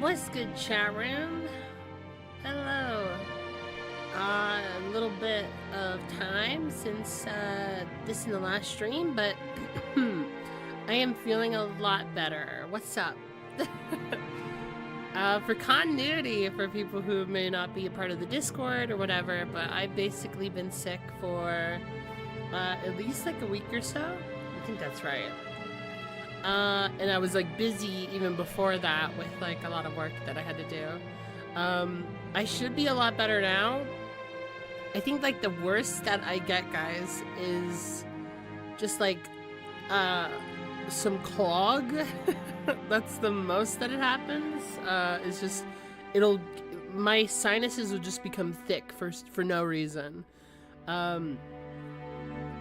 What's good, chat room? Hello. A little bit of time since this is the last stream, but I am feeling a lot better. What's up? For continuity, for people who may not be a part of the Discord or whatever, but I've basically been sick for at least like a week or so. I think that's right. And I was like busy even before that with like a lot of work that I had to do. I should be a lot better now. I think like the worst that I get, guys, is just like some clog. That's the most that it happens. It's just my sinuses will just become thick for no reason.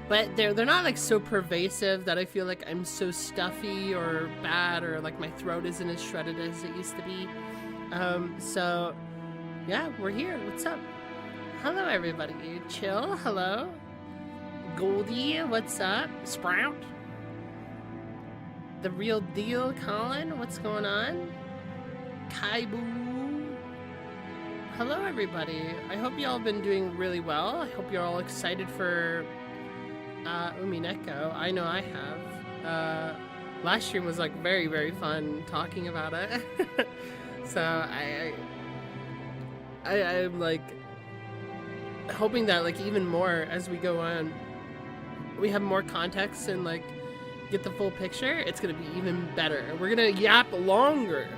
But they're not like so pervasive that I feel like I'm so stuffy or bad or like my throat isn't as shredded as it used to be. So yeah, we're here. What's up? Hello everybody. Chill, hello. Goldie, what's up? Sprout. The real deal, Colin, what's going on? Kaibu. Hello everybody. I hope y'all been doing really well. I hope you're all excited for Umineko. I know I have. Last stream was like very, very fun talking about it. So I'm like hoping that like even more as we go on, we have more context and like get the full picture. It's gonna be even better. We're gonna yap longer.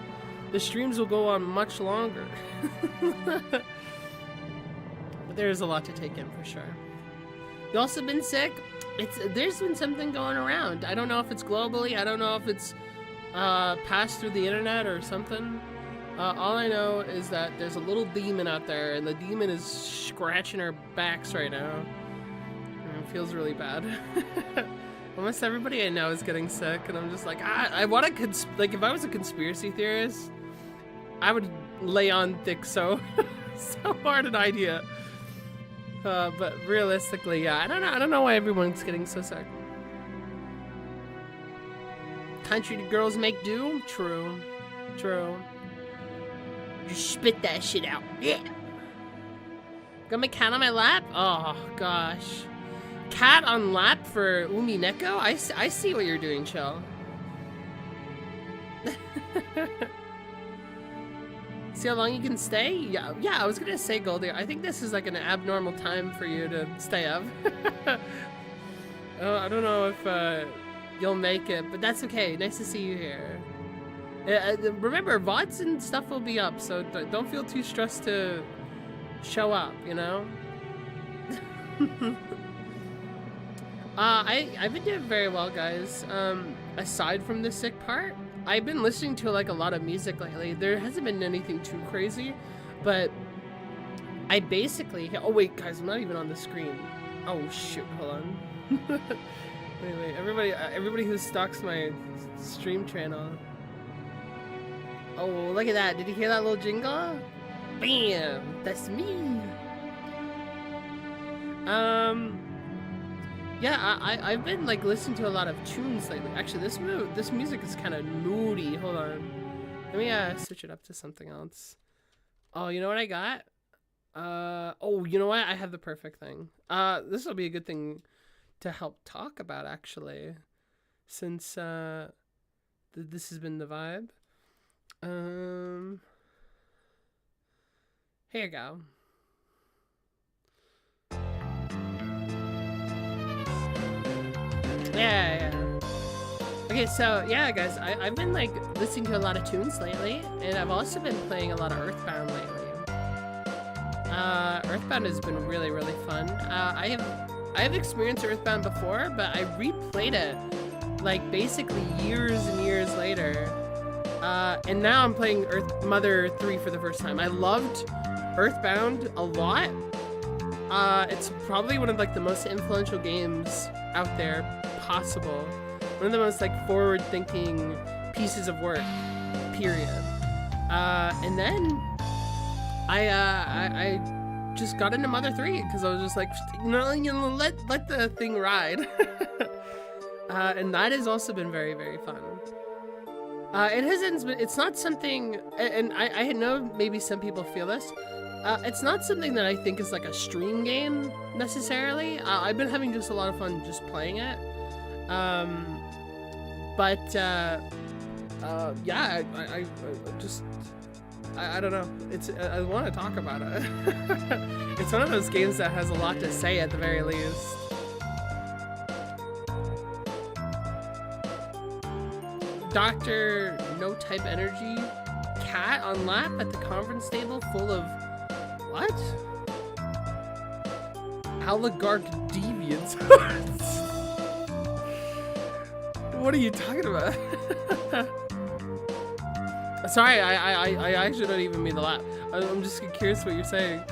The streams will go on much longer. But there's a lot to take in for sure. You also been sick? There's been something going around. I don't know if it's globally. I don't know if it's passed through the internet or something. All I know is that there's a little demon out there, and the demon is scratching our backs right now. And it feels really bad. Almost everybody I know is getting sick, and I'm just like, I want to like if I was a conspiracy theorist, I would lay on thick so hard an idea. But realistically, yeah, I don't know why everyone's getting so sick. Country girls make do? True. True. Just spit that shit out. Yeah. Got my cat on my lap? Oh, gosh. Cat on lap for Umineko? I see what you're doing, Chill. See how long you can stay? Yeah, I was gonna say, Goldie, I think this is like an abnormal time for you to stay up. Oh, I don't know if you'll make it, but that's okay. Nice to see you here. Remember, VODs and stuff will be up, so don't feel too stressed to show up, you know? I've been doing very well, guys. Aside from the sick part, I've been listening to like a lot of music lately. There hasn't been anything too crazy, but I basically... Oh wait, guys, I'm not even on the screen. Oh shoot, hold on. Wait, everybody who stalks my stream channel. Oh, look at that. Did you hear that little jingle? Bam! That's me! Yeah, I've been like listening to a lot of tunes lately. Actually, this music is kind of moody. Hold on, let me switch it up to something else. Oh, you know what I got? Oh, you know what? I have the perfect thing. This will be a good thing to help talk about actually, since this has been the vibe. Here you go. Yeah. Okay, so yeah, guys, I've been like listening to a lot of tunes lately, and I've also been playing a lot of Earthbound lately. Earthbound has been really, really fun. I have experienced Earthbound before, but I replayed it like basically years and years later. And now I'm playing Mother 3 for the first time. I loved Earthbound a lot. It's probably one of like the most influential games out there possible. One of the most like forward-thinking pieces of work, period. And then I just got into Mother 3 because I was just like, you know, let the thing ride. And that has also been very, very fun. It hasn't. It's not something, and I know maybe some people feel this. It's not something that I think is like a stream game necessarily. I've been having just a lot of fun just playing it. Yeah, I don't know. I want to talk about it. It's one of those games that has a lot to say at the very least. Dr. No Type Energy cat on lap at the conference table full of what? Oligarch deviants. What are you talking about? Sorry, I actually don't even mean the lap. I'm just curious what you're saying.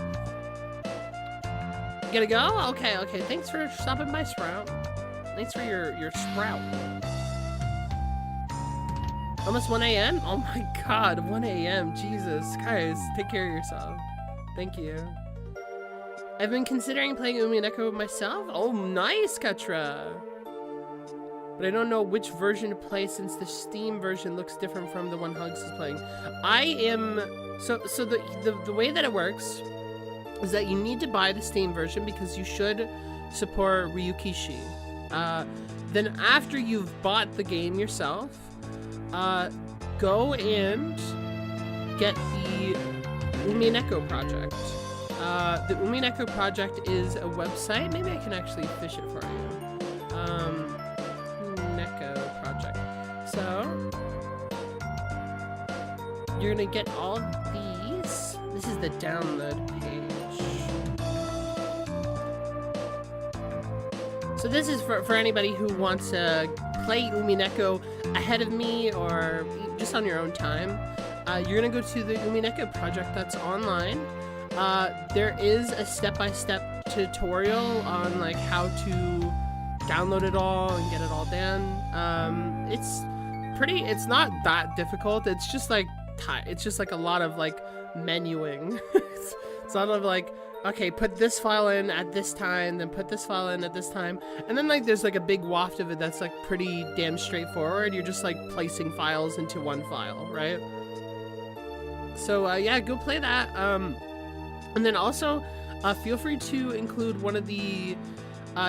You gotta go? Okay. Thanks for stopping by, Sprout. Thanks for your Sprout. Almost 1 a.m.? Oh my god, 1 a.m. Jesus. Guys, take care of yourself. Thank you. I've been considering playing Umineko myself. Oh, nice, Katra. But I don't know which version to play since the Steam version looks different from the one Hugs is playing. So the way that it works is that you need to buy the Steam version because you should support Ryukishi. Then after you've bought the game yourself, go and get the Umineko project. The Umineko project is a website. Maybe I can actually fish it for you. Umineko project. So you're gonna get all of these. This is the download page. So this is for anybody who wants to play Umineko ahead of me or just on your own time. You're gonna go to the Umineko project that's online. There is a step-by-step tutorial on like how to download it all and get it all done. It's not that difficult. It's just like a lot of like menuing. It's a lot of like, okay, put this file in at this time, then put this file in at this time. And then like there's like a big waft of it that's like pretty damn straightforward. You're just like placing files into one file, right? So yeah, go play that. And then also feel free to include one of the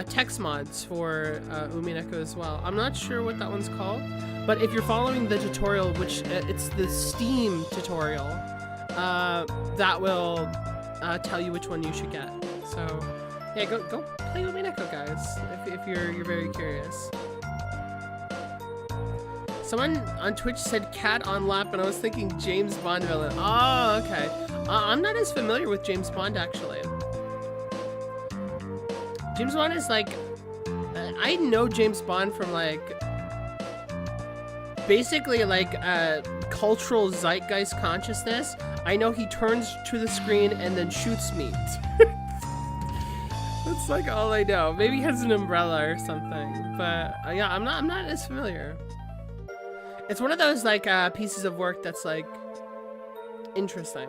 text mods for Umineko as well. I'm not sure what that one's called, but if you're following the tutorial, which it's the Steam tutorial, that will tell you which one you should get. So yeah, go play Umineko, guys, if you're very curious. Someone on Twitch said cat on lap, and I was thinking James Bond villain. Oh, okay. I'm not as familiar with James Bond, actually. James Bond is like, I know James Bond from like, basically like cultural zeitgeist consciousness. I know he turns to the screen and then shoots me. That's like all I know. Maybe he has an umbrella or something, but yeah, I'm not as familiar. It's one of those like pieces of work that's like interesting.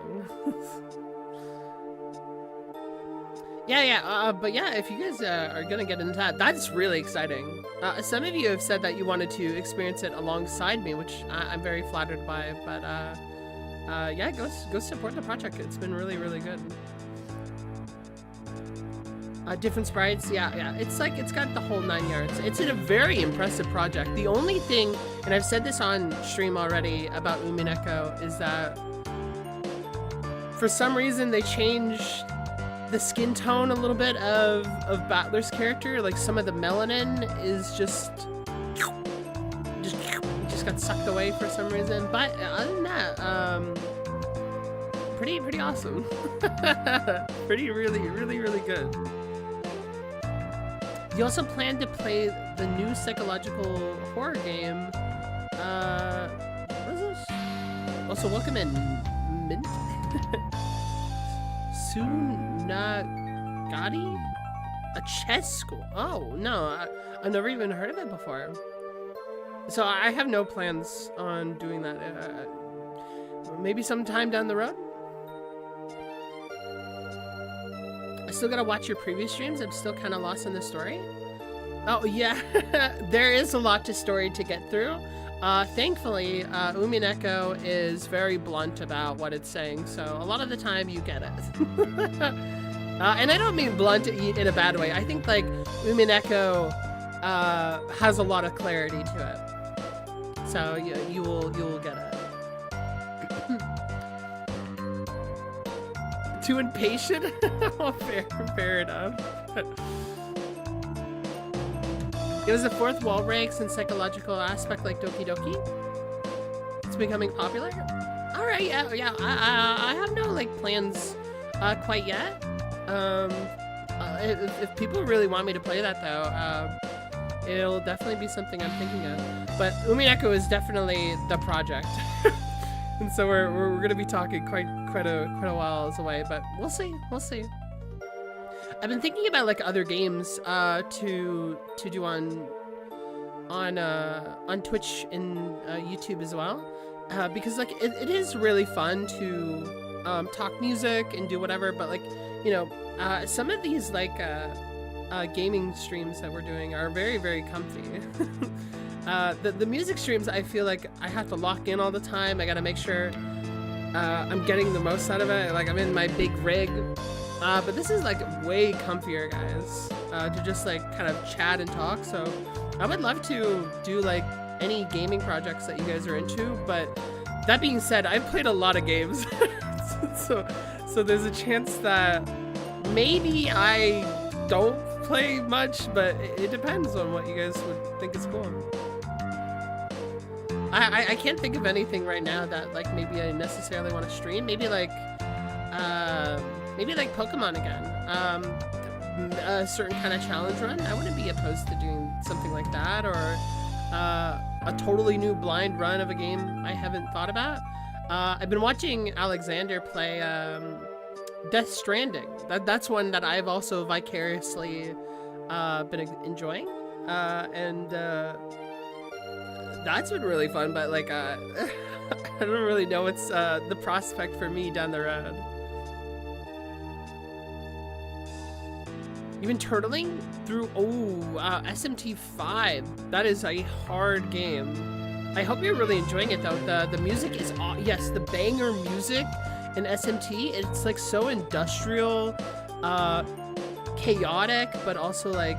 But yeah, if you guys are gonna get into that, that's really exciting. Some of you have said that you wanted to experience it alongside me, which I'm very flattered by. But yeah, go support the project. It's been really, really good. Different sprites, yeah. It's like, it's got the whole 9 yards. It's a very impressive project. The only thing, and I've said this on stream already about Umineko, is that for some reason they changed the skin tone a little bit of Battler's character. Like some of the melanin is just got sucked away for some reason. But other than that, pretty awesome. really good. You also plan to play the new psychological horror game. What is this? Also, welcome in Mint. Sunagati? A chess school? Oh, no. I've never even heard of it before. So I have no plans on doing that. Maybe sometime down the road? I still gotta watch your previous streams. I'm still kind of lost in the story. Oh yeah, there is a lot to story to get through. Thankfully, Umineko is very blunt about what it's saying, so a lot of the time you get it. And I don't mean blunt in a bad way. I think like Umineko has a lot of clarity to it, so you will get it. Too impatient? Oh, fair enough. It was a fourth wall breaks and psychological aspect like Doki Doki. It's becoming popular. All right, yeah. I have no like plans quite yet. If people really want me to play that though, it'll definitely be something I'm thinking of. But Umineko is definitely the project, and so we're gonna be talking quite a while away. But we'll see. I've been thinking about like other games to do on Twitch and YouTube as well, because like it is really fun to talk music and do whatever. But like, you know, some of these like gaming streams that we're doing are very comfy. The music streams, I feel like I have to lock in all the time. I gotta make sure I'm getting the most out of it. Like I'm in my big rig. But this is like way comfier, guys, to just like kind of chat and talk. So I would love to do like any gaming projects that you guys are into. But that being said, I've played a lot of games. so there's a chance that maybe I don't play much, but it depends on what you guys would think is cool. I can't think of anything right now that like maybe I necessarily want to stream. Maybe like Pokemon again. A certain kind of challenge run. I wouldn't be opposed to doing something like that, or a totally new blind run of a game I haven't thought about. I've been watching Alexander play Death Stranding. That's one that I've also vicariously been enjoying, and that's been really fun. But like, I don't really know what's the prospect for me down the road. You've been turtling through, SMT5. That is a hard game. I hope you're really enjoying it though. The music is, yes, the banger music in SMT. It's like so industrial, chaotic, but also like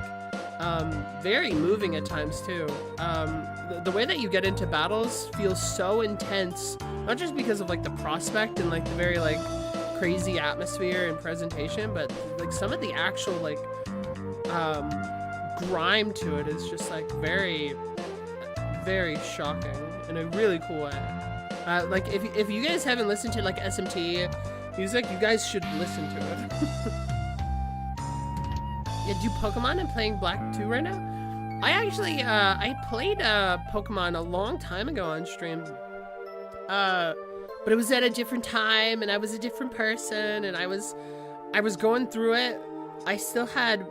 very moving at times too. The way that you get into battles feels so intense, not just because of like the prospect and like the very like crazy atmosphere and presentation, but like some of the actual like grime to it is just like very shocking in a really cool way. Like if you guys haven't listened to like SMT music, you guys should listen to it. Yeah, do Pokemon? I'm playing Black 2 right now. I actually I played Pokemon a long time ago on stream. But it was at a different time, and I was a different person, and I was going through it. I still had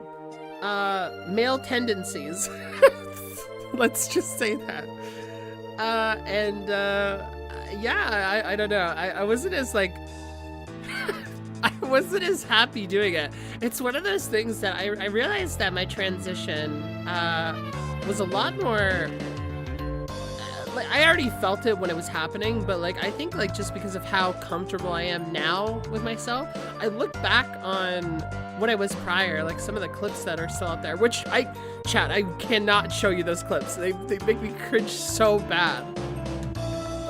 male tendencies. Let's just say that. Yeah, I don't know. I wasn't as like I wasn't as happy doing it. It's one of those things that I realized that my transition was a lot more. Like, I already felt it when it was happening, but like I think like just because of how comfortable I am now with myself, I look back on what I was prior, like some of the clips that are still out there, which I cannot show you those clips. They make me cringe so bad.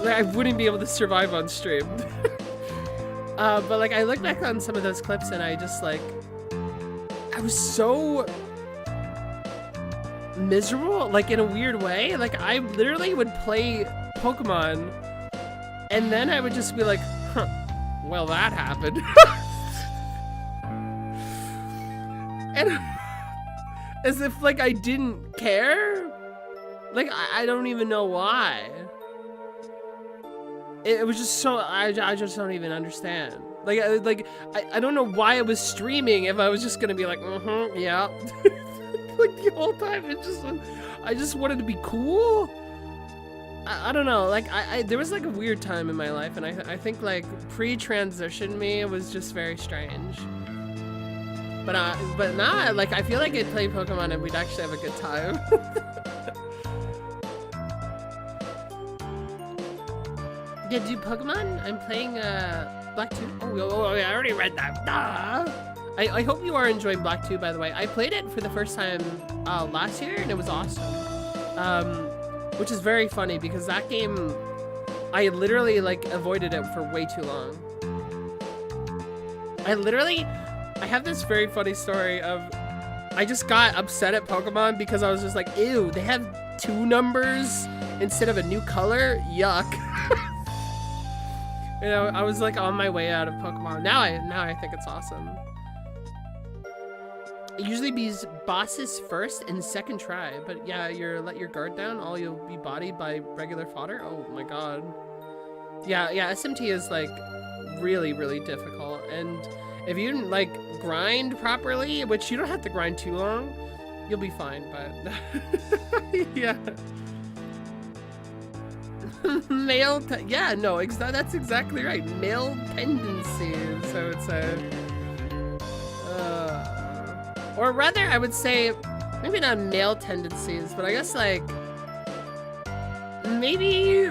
Like I wouldn't be able to survive on stream. But like I look back on some of those clips and I just like, I was so miserable, like in a weird way. Like I literally would play Pokemon and then I would just be like, huh, well that happened. And as if like I didn't care. Like I don't even know why. It was just so, I just don't even understand. Like I don't know why I was streaming if I was just gonna be like, yeah. Like the whole time, I just wanted to be cool. I don't know, like there was like a weird time in my life, and I think like pre-transition me was just very strange. But now, like I feel like I'd play Pokemon and we'd actually have a good time. Yeah, do Pokemon? I'm playing Black 2. Oh, yeah, I already read that. Duh. I hope you are enjoying Black 2, by the way. I played it for the first time last year, and it was awesome. Which is very funny, because that game, I literally, like, avoided it for way too long. I have this very funny story of, I just got upset at Pokemon because I was just like, ew, they have 2 numbers instead of a new color? Yuck. You know, I was like on my way out of Pokemon. Now I think it's awesome. It usually beats bosses first and second try, but yeah, let your guard down, all you'll be bodied by regular fodder. Oh my god. Yeah, SMT is like really, really difficult, and if you didn't like grind properly, which you don't have to grind too long, you'll be fine, but yeah. That's exactly right. Male tendencies. So it's or rather, I would say, maybe not male tendencies, but I guess like maybe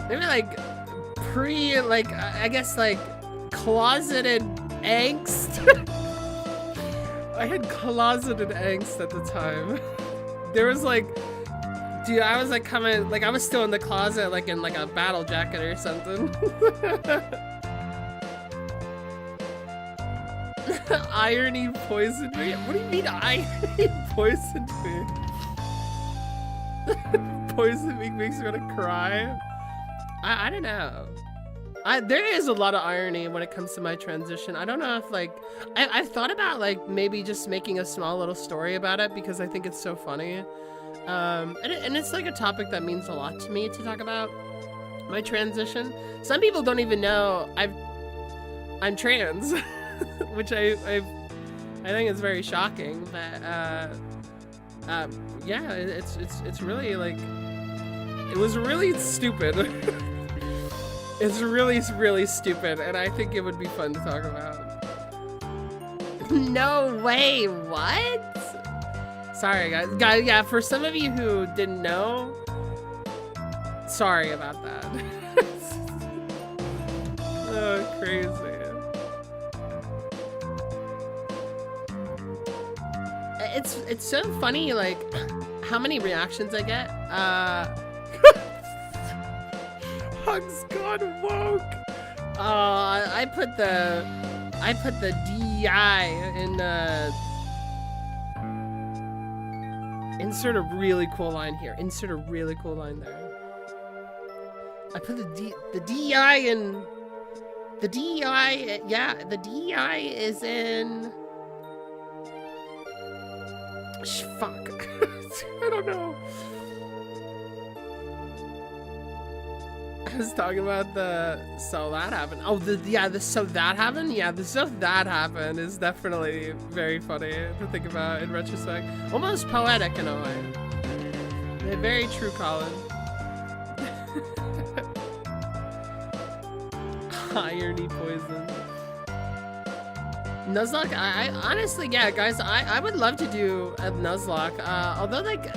like I guess like closeted angst. I had closeted angst at the time. There was like, dude, I was like I was still in the closet, like in like a battle jacket or something. Irony poisoned me? What do you mean irony poisoned me? Poison me makes me want to cry? I don't know. There is a lot of irony when it comes to my transition. I don't know if like, I've thought about like maybe just making a small little story about it because I think it's so funny. And it's like a topic that means a lot to me to talk about, my transition. Some people don't even know I'm trans, which I think is very shocking. But yeah, it's really like, it was really stupid. It's really, really stupid, and I think it would be fun to talk about. No way, what? Sorry, guys, yeah, for some of you who didn't know, sorry about that. Oh, crazy. It's so funny, like, how many reactions I get. Hugs gone woke. I put the DI in insert a really cool line here. Insert a really cool line there. I put the DI in the DI. Yeah, the DI is in. Fuck. I don't know. I was talking about the so that happened. Oh, the so that happened? Yeah, the so that happened is definitely very funny to think about in retrospect. Almost poetic in a way. Very true, Colin. Irony poison. Nuzlocke, I honestly, yeah, guys, I would love to do a Nuzlocke. Although, like,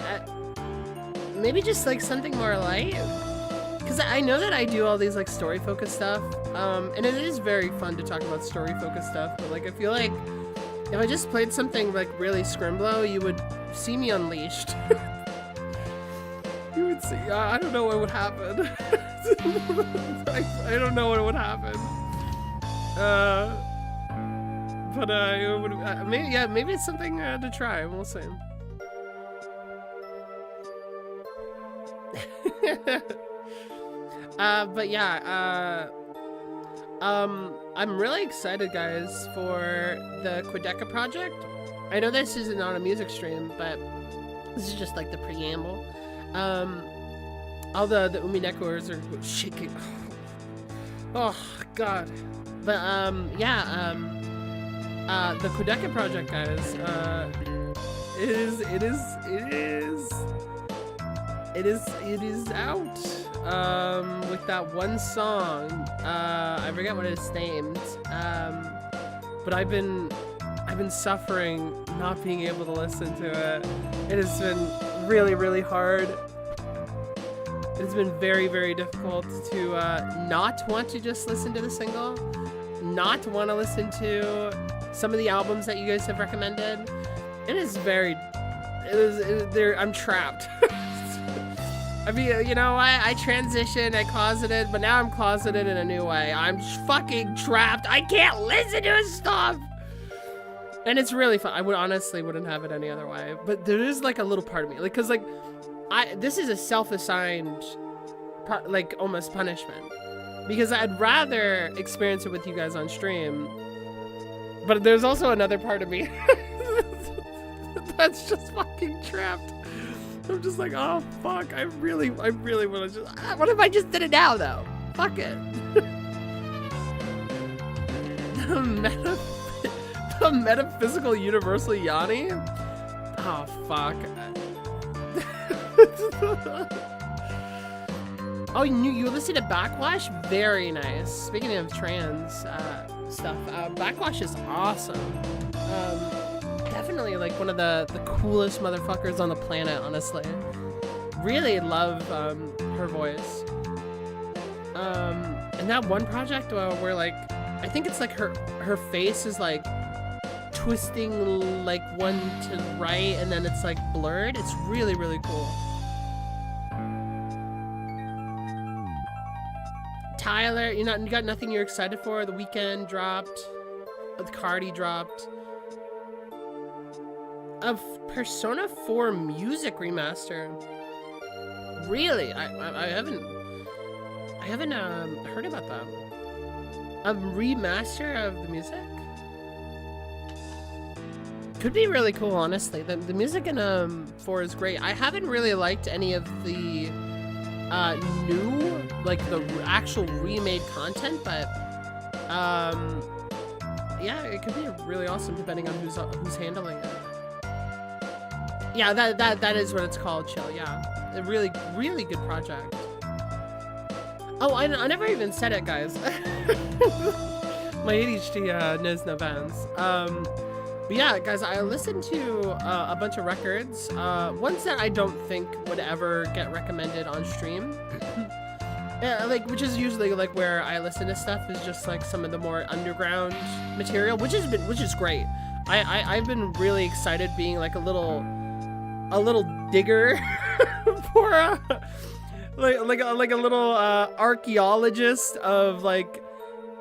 maybe just like something more light. Because I know that I do all these like story-focused stuff, and it is very fun to talk about story-focused stuff, but like I feel like if I just played something like really scrimblow, you would see me unleashed. You would see, I don't know what would happen. I don't know what would happen. But it would, maybe it's something to try, we'll see. But yeah, I'm really excited, guys, for the Quedeca project. I know this is not a music stream, but this is just like the preamble. All the Uminekoers are shaking. Oh God. But yeah, the Quedeca project, guys, it is out. With that one song, I forget what it's named, but I've been suffering not being able to listen to it. It has been really, really hard. It's been very, very difficult to not want to just listen to the single, not want to listen to some of the albums that you guys have recommended. It is very, I'm trapped. I mean, you know, I transitioned, I closeted, but now I'm closeted in a new way. I'm fucking trapped. I can't listen to his stuff. And it's really fun. I honestly wouldn't have it any other way. But there is like a little part of me, like, cause like, this is a self-assigned, like, almost punishment, because I'd rather experience it with you guys on stream. But there's also another part of me that's just fucking trapped. I'm just like, oh fuck, I really want to just. What if I just did it now though? Fuck it. The metaphysical universal Yanni? Oh fuck. Oh, you listened to Backwash? Very nice. Speaking of trans stuff, Backwash is awesome. Definitely like one of the coolest motherfuckers on the planet, honestly. Really love her voice. And that one project where like, I think it's like her face is like twisting like one to right and then it's like blurred. It's really, really cool. Tyler, you got nothing you're excited for? The Weeknd dropped. The Cardi dropped. A Persona 4 music remaster. Really? I haven't heard about that. A remaster of the music? Could be really cool, honestly. The music in 4 is great. I haven't really liked any of the new, like the actual remade content, but yeah, it could be really awesome depending on who's handling it. Yeah, that is what it's called, Chill. Yeah, a really, really good project. Oh, I never even said it, guys. My ADHD knows no bounds. But yeah, guys, I listened to a bunch of records, ones that I don't think would ever get recommended on stream. Yeah, like, which is usually like where I listen to stuff is just like some of the more underground material, which is great. I've been really excited being like a little digger for like a little archaeologist of like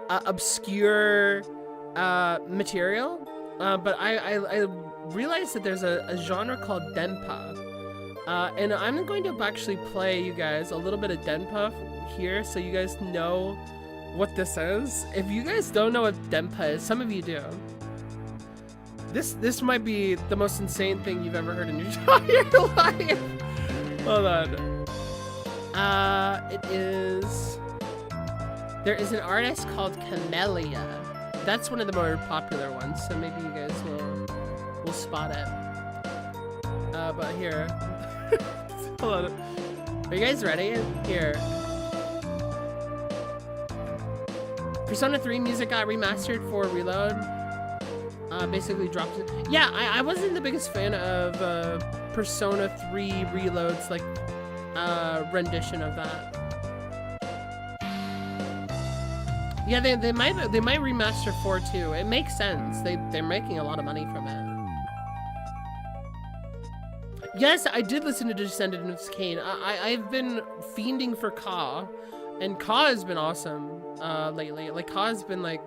obscure material. But I realized that there's a genre called denpa, and I'm going to actually play you guys a little bit of denpa here so you guys know what this is. If you guys don't know what denpa is, some of you do. This might be the most insane thing you've ever heard in your entire life. Hold on. There is an artist called Camellia. That's one of the more popular ones, so maybe you guys will spot it. But here, hold on. Are you guys ready? Here. Persona 3 music got remastered for Reload. Basically dropped it. Yeah, I wasn't the biggest fan of Persona 3 Reload's like rendition of that. Yeah, they might remaster 4 too. It makes sense. They're making a lot of money from it. Yes, I did listen to Descendants of Cain. I've been fiending for Ka, and Ka has been awesome lately. Like Ka has been like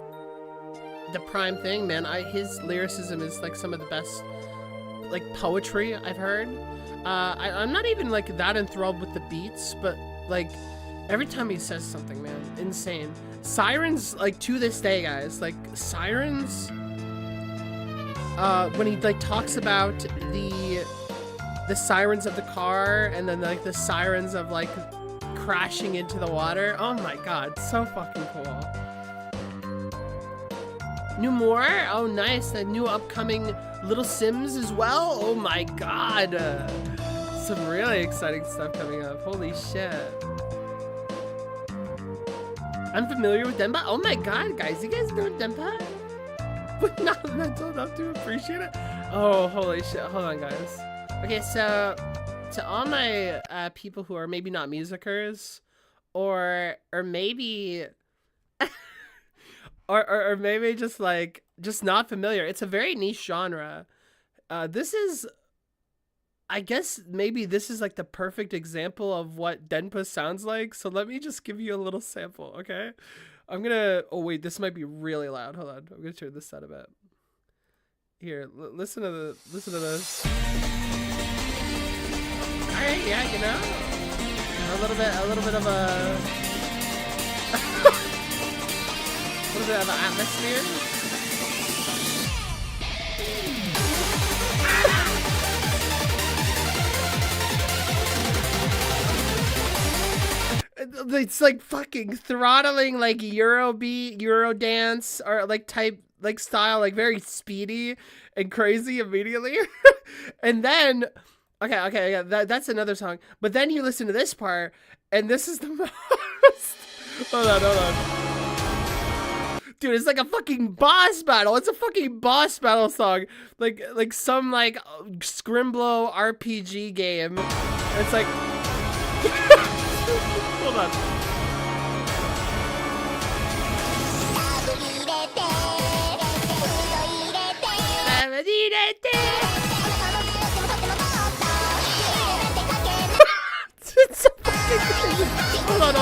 the prime thing, man. His lyricism is like some of the best like poetry I've heard. I'm not even like that enthralled with the beats, but like every time he says something, man, insane. Sirens, like to this day, guys, like Sirens, when he like talks about the sirens of the car and then like the sirens of like crashing into the water. Oh my god, so fucking cool. New more? Oh nice, the new upcoming Little Sims as well. Oh my god, some really exciting stuff coming up. Holy shit. I'm familiar with denpa. Oh my god, guys, you guys know denpa? But not mental enough to appreciate it? Oh, holy shit. Hold on, guys. Okay, so to all my people who are maybe not musicers, or maybe, or maybe just like just not familiar. It's a very niche genre. This is, I guess maybe this is like the perfect example of what Denpa sounds like. So let me just give you a little sample, okay? I'm gonna. Oh wait, this might be really loud. Hold on, I'm gonna turn this down a bit. Here, listen to this. All right, yeah, you know, a little bit of a, a little bit of an atmosphere. It's like fucking throttling like Eurobeat, Eurodance, or like type like style, like very speedy and crazy immediately. And then okay, yeah, that's another song. But then you listen to this part, and this is the most. Hold on. Dude, it's like a fucking boss battle. It's a fucking boss battle song, like some like Scrimblow RPG game. It's like. Hold on. It's so fucking crazy. Hold on.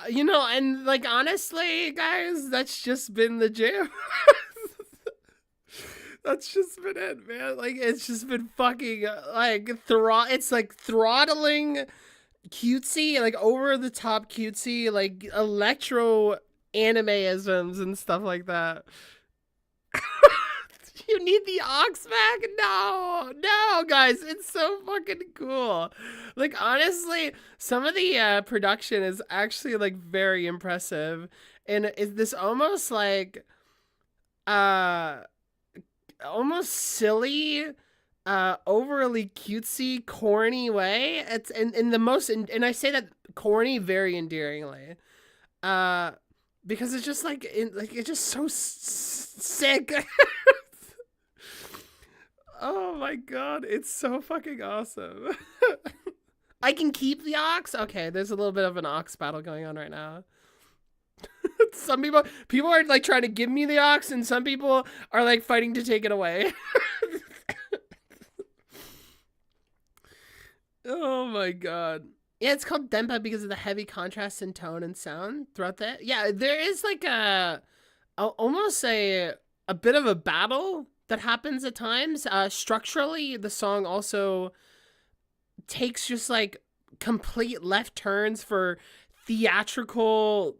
You know, and like honestly, guys, that's just been the jam. That's just been it, man. Like it's just been fucking like it's like throttling cutesy, like over the top cutesy, like electro animeisms and stuff like that. You need the aux back? No, guys, it's so fucking cool. Like honestly, some of the production is actually like very impressive, and is this almost like almost silly, overly cutesy, corny way. It's in the most, and I say that corny very endearingly, because it's just like it's just so sick. Oh my god, it's so fucking awesome. I can keep the aux. Okay, there's a little bit of an aux battle going on right now. Some people are like trying to give me the aux, and some people are like fighting to take it away. Oh my god. Yeah, it's called Denpa because of the heavy contrast in tone and sound throughout that. Yeah, there is like almost a bit of a battle that happens at times. Structurally, the song also takes just like complete left turns for theatrical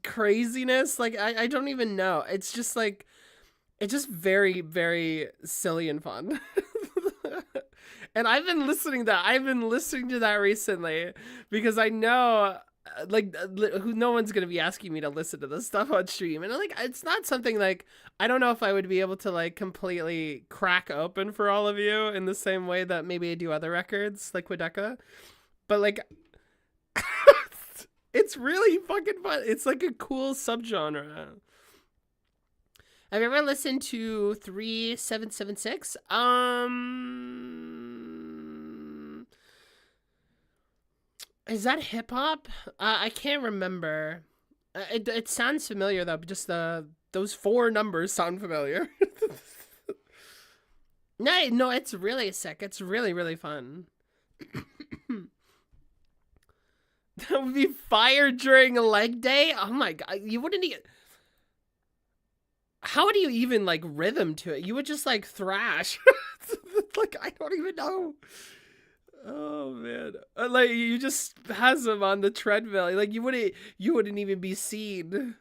craziness. Like I don't even know. It's just like it's just very, very silly and fun. And I've been listening to that recently because I know like no one's gonna be asking me to listen to this stuff on stream, and like it's not something like I don't know if I would be able to like completely crack open for all of you in the same way that maybe I do other records like Quedeca, but like it's really fucking fun. It's like a cool subgenre. Have you ever listened to 3776? Is that hip hop? I can't remember. It sounds familiar though. But just those 4 numbers sound familiar. No, it's really sick. It's really, really fun. That would be fire during a leg day. Oh my god, you wouldn't even. How would you even like rhythm to it? You would just like thrash. Like I don't even know. Oh man, like you just has them on the treadmill. Like you wouldn't even be seen.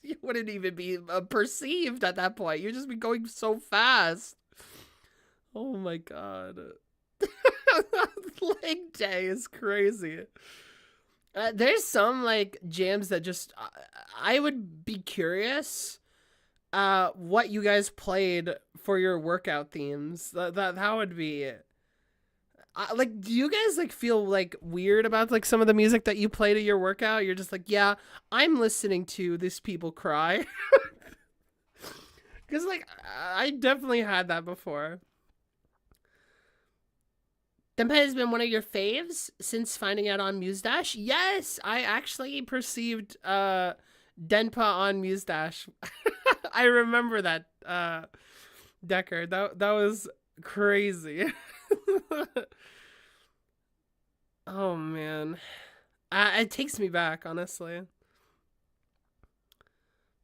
You wouldn't even be perceived at that point. You'd just be going so fast. Oh my god. Leg day is crazy. There's some like jams that just I would be curious what you guys played for your workout themes. That would be like, do you guys like feel like weird about like some of the music that you play to your workout? You're just like, yeah, I'm listening to these people cry. Because like I definitely had that before. Denpa has been one of your faves since finding out on Musedash. Yes, I actually perceived Denpa on Musedash. I remember that, Decker. That was crazy. Oh man, it takes me back, honestly.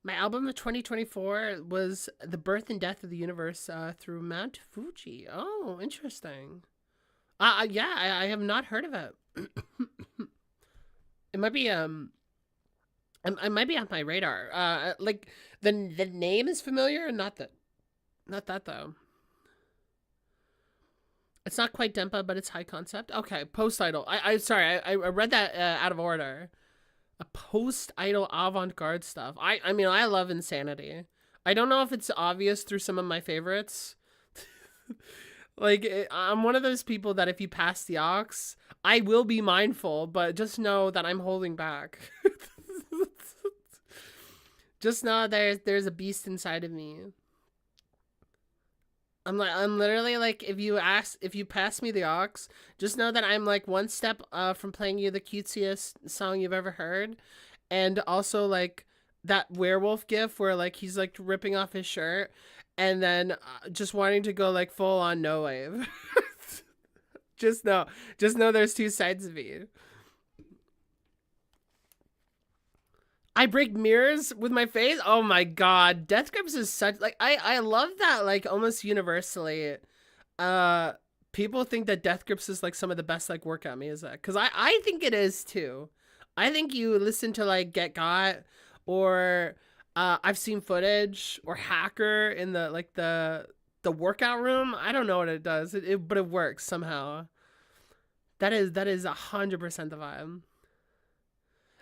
My album of 2024 was The Birth and Death of the Universe through Mount Fuji. Oh, interesting. Yeah, I have not heard of it. It might be I might be on my radar. Like the name is familiar, not that though. It's not quite Dempa, but it's high concept. Okay, post idol. I sorry, I read that out of order. A post idol avant garde stuff. I mean I love Insanity. I don't know if it's obvious through some of my favorites. Like I'm one of those people that if you pass the aux, I will be mindful, but just know that I'm holding back. Just know there's a beast inside of me. I'm literally like, if you pass me the aux, just know that I'm like one step from playing you the cutesiest song you've ever heard, and also like that werewolf gif where like he's like ripping off his shirt, and then just wanting to go like full on no wave. Just know there's two sides of me. I break mirrors with my face. Oh my god, Death Grips is such like I love that like almost universally. Uh, People think that Death Grips is like some of the best like workout music because I think it is too. I think you listen to like Get Got or I've seen footage or Hacker in the like the workout room. I don't know what it does, but it works somehow. That is 100% the vibe.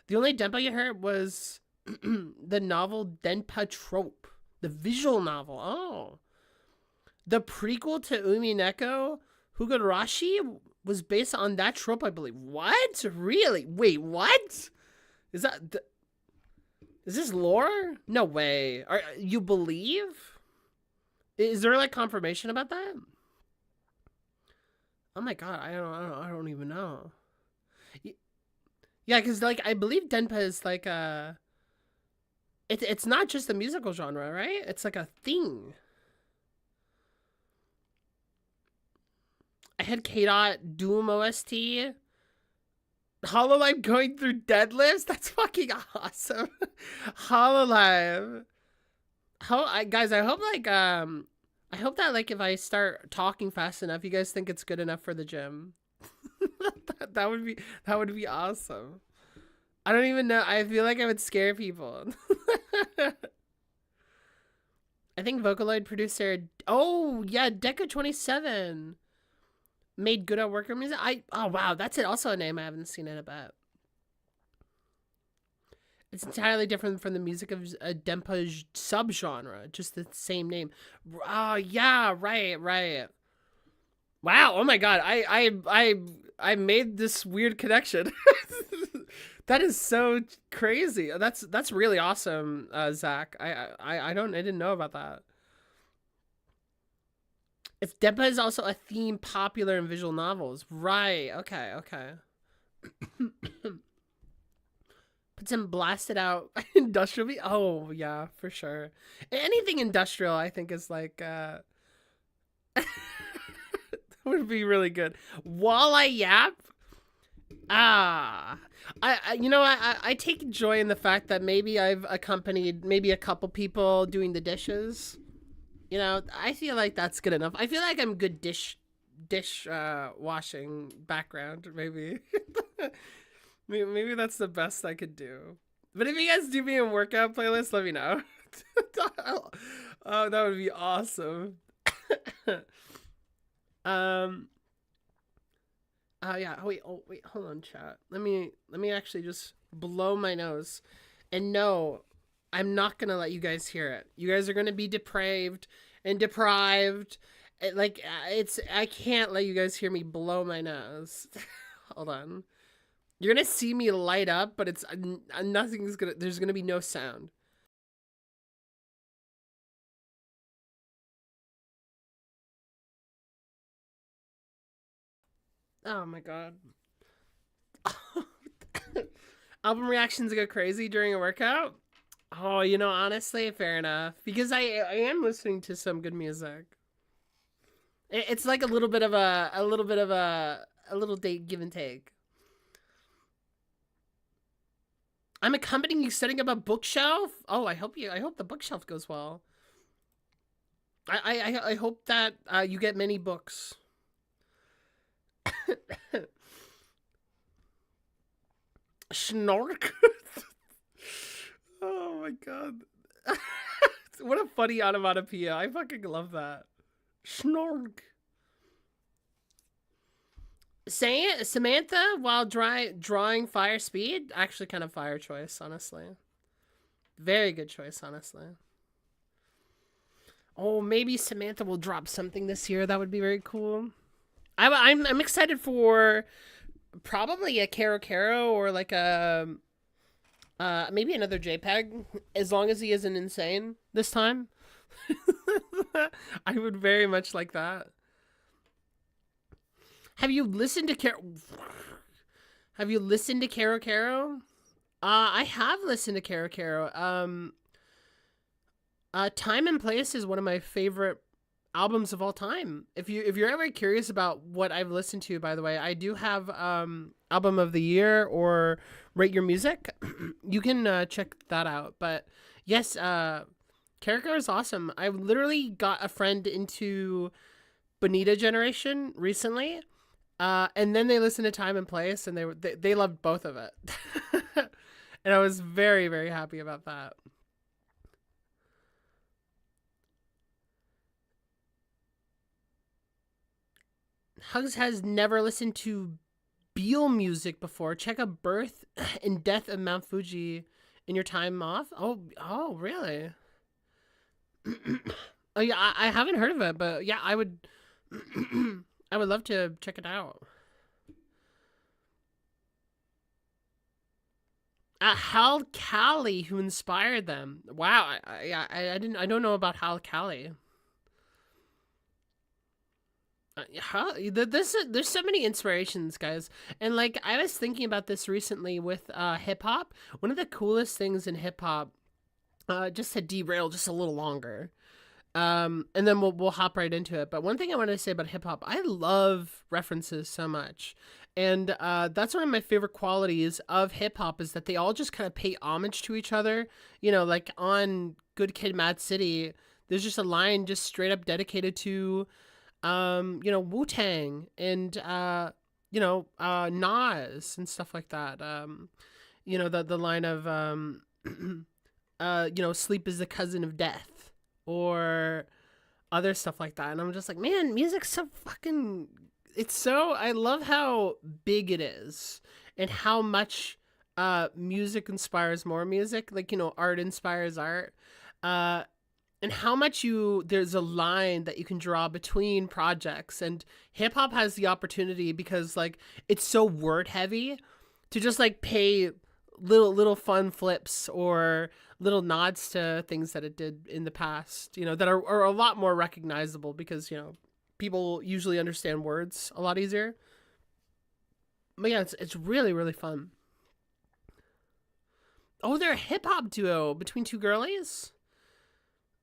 The only Denpa you heard was the novel Denpa Trope, the visual novel. Oh, the prequel to Umineko, Hugurashi, was based on that trope, I believe. What? Really? Wait, what? Is that? Is this lore? No way. Are you believe? Is there like confirmation about that? Oh my god, I don't even know. Yeah, because like I believe Denpa is like it's not just a musical genre, right? It's like a thing. I had K Dot Doom OST. Hololive going through deadlifts. That's fucking awesome. Hololive. Guys, I hope like I hope that like if I start talking fast enough, you guys think it's good enough for the gym. That would be awesome. I don't even know. I feel like I would scare people. I think Vocaloid producer. Oh yeah, Deca27 made good at worker music. Oh wow, that's it. Also a name I haven't seen in a bit. It's entirely different from the music of a Denpa subgenre, just the same name. Oh yeah, right. Wow. Oh my god. I made this weird connection. That is so crazy. That's really awesome, Zach. I didn't know about that. If Denpa is also a theme popular in visual novels, right? Okay. Put some blasted out industrial. Oh yeah, for sure. Anything industrial, I think, is like would be really good. While I yap, I you know I take joy in the fact that maybe I've accompanied maybe a couple people doing the dishes. You know, I feel like that's good enough. I feel like I'm good dish washing background. Maybe maybe that's the best I could do. But if you guys do me a workout playlist, let me know. Oh, that would be awesome. Oh yeah. Oh wait. Hold on, chat. Let me actually just blow my nose, and no, I'm not gonna let you guys hear it. You guys are gonna be depraved and deprived. It's I can't let you guys hear me blow my nose. Hold on. You're gonna see me light up, but it's nothing's gonna. There's gonna be no sound. Oh my god. Album reactions go crazy during a workout. Oh, honestly, fair enough. Because I am listening to some good music. It's like a little bit of a little date give and take. I'm accompanying you setting up a bookshelf. Oh, I hope the bookshelf goes well. I hope that you get many books. Schnork. Oh my god. What a funny onomatopoeia. I fucking love that. Schnork. Say it, Samantha, while drawing fire speed. Actually, kind of fire choice, honestly. Very good choice, honestly. Oh, maybe Samantha will drop something this year. That would be very cool. I'm excited for probably a Caro or like a maybe another JPEG, as long as he isn't insane this time. I would very much like that. Have you listened to Caro? Have you listened to Caro? I have listened to Caro. Time and Place is one of my favorite albums of all time. If you're ever curious about what I've listened to, by the way, I do have album of the year or rate your music. You can check that out. But yes, Caro is awesome. I literally got a friend into Bonita Generation recently. And then they listened to Time and Place, and they loved both of it. And I was very, very happy about that. Hugs has never listened to Beale music before. Check out Birth and Death of Mount Fuji in your time off. Oh, really? Oh yeah, I haven't heard of it, but yeah, I would, I would love to check it out. Hal Cali, who inspired them. Wow, I don't know about Hal Cali. There's so many inspirations, guys, and like I was thinking about this recently with hip hop. One of the coolest things in hip hop, just to derail just a little longer, and then we'll hop right into it. But one thing I want to say about hip hop, I love references so much, and that's one of my favorite qualities of hip hop is that they all just kind of pay homage to each other. Like on Good Kid, Mad City, there's just a line just straight up dedicated to Wu Tang and Nas and stuff like that. The line of sleep is the cousin of death or other stuff like that. And I'm just like, man, music's so fucking it's so I love how big it is and how much music inspires more music. Like, art inspires art. And how much there's a line that you can draw between projects, and hip hop has the opportunity because like it's so word heavy to just like pay little fun flips or little nods to things that it did in the past, that are a lot more recognizable because people usually understand words a lot easier. But yeah, it's really, really fun. Oh, they're a hip hop duo between two girlies.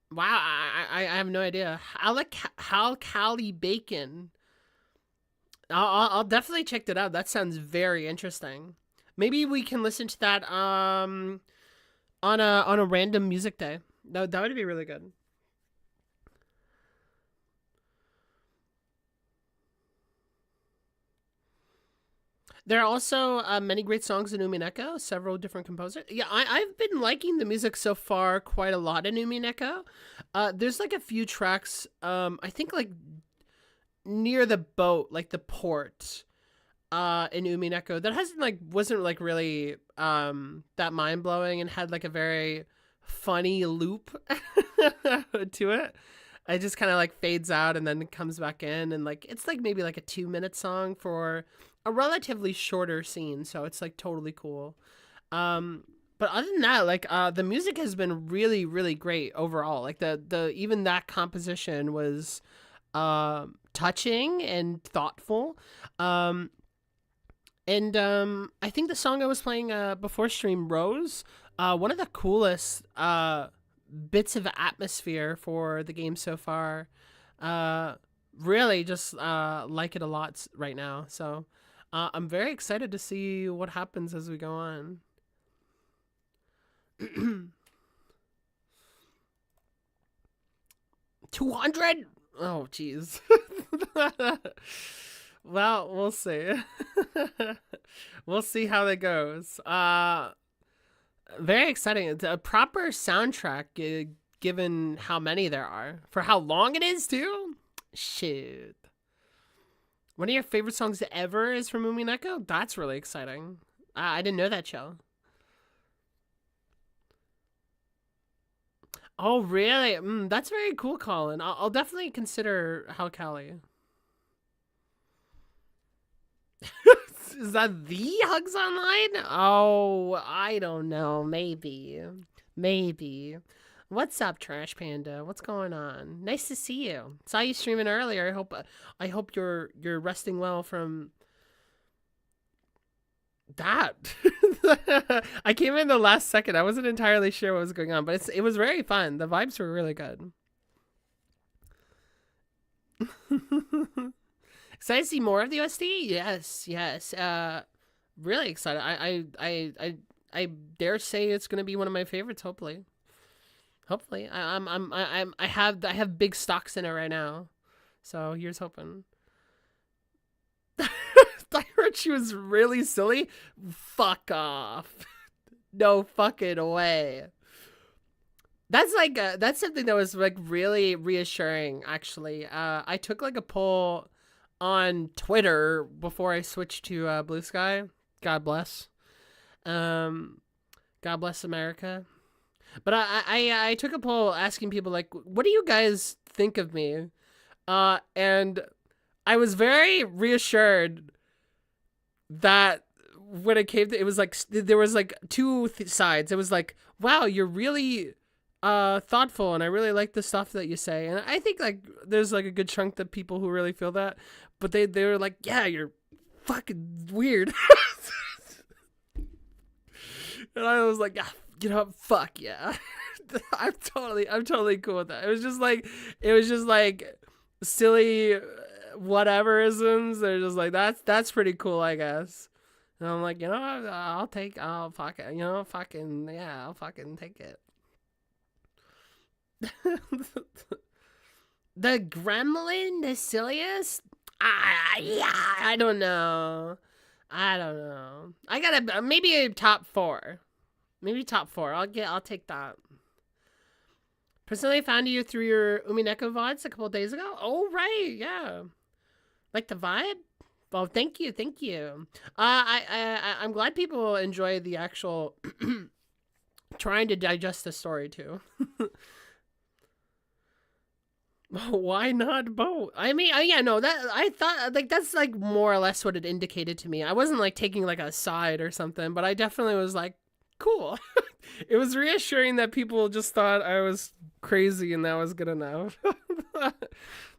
Wow, I have no idea. Hal Cali Bacon. I'll definitely check that out. That sounds very interesting. Maybe we can listen to that on a random music day. That would be really good. There are also many great songs in Umineko, several different composers. Yeah, I've been liking the music so far quite a lot in Umineko. There's like a few tracks, I think like near the boat, like the port in Umineko that wasn't like really that mind blowing and had like a very funny loop to it. It just kind of like fades out and then it comes back in, and like it's like maybe like a 2 minute song for a relatively shorter scene, so it's like totally cool. Um, but other than that, like the music has been really really great overall. Like the even that composition was touching and thoughtful. Um, and I think the song I was playing before stream, Rose, one of the coolest bits of atmosphere for the game so far. Uh, really just like it a lot right now. So I'm very excited to see what happens as we go on. 200? Oh, jeez. Well, we'll see. We'll see how that goes. Very exciting. It's a proper soundtrack, given how many there are. For how long it is, too? Shit. One of your favorite songs ever is from Umineko? That's really exciting. I didn't know that show. Oh, really? That's very cool, Colin. I'll definitely consider How Cali. Is that the Hugs Online? Oh, I don't know. Maybe. Maybe. What's up, Trash Panda? What's going on? Nice to see you. Saw you streaming earlier. I hope you're resting well from that. I came in the last second. I wasn't entirely sure what was going on, but it was very fun. The vibes were really good. Excited to see more of the OSD? Yes, yes. Really excited. I dare say it's gonna be one of my favorites. Hopefully, hopefully. I have big stocks in it right now, so here's hoping. I heard she was really silly. Fuck off. No fucking way. That's like that's something that was like really reassuring. Actually, I took like a poll on Twitter before I switched to Blue Sky. God bless. Um, God bless America. But I took a poll asking people like, what do you guys think of me? And I was very reassured that when it came to, it was like there was like two sides. It was like, wow, you're really thoughtful, and I really like the stuff that you say. And I think like there's like a good chunk that people who really feel that, but they were like, yeah, you're fucking weird. And I was like, yeah, you know, fuck yeah. I'm totally cool with that. It was just like silly whateverisms. They're just like, that's pretty cool, I guess. And I'm like, I'll fucking, fucking, yeah, I'll fucking take it. The gremlin, the silliest? Yeah, I don't know. I don't know. I gotta, maybe a top four. Maybe top four. I'll take that. Personally found you through your Umineko VODs a couple of days ago. Oh, right, yeah. Like the vibe? Well, thank you, thank you. I'm glad people enjoy the actual trying to digest the story too. Why not both? I mean, yeah, no, that I thought like that's like more or less what it indicated to me. I wasn't like taking like a side or something, but I definitely was like, cool. It was reassuring that people just thought I was crazy and that was good enough.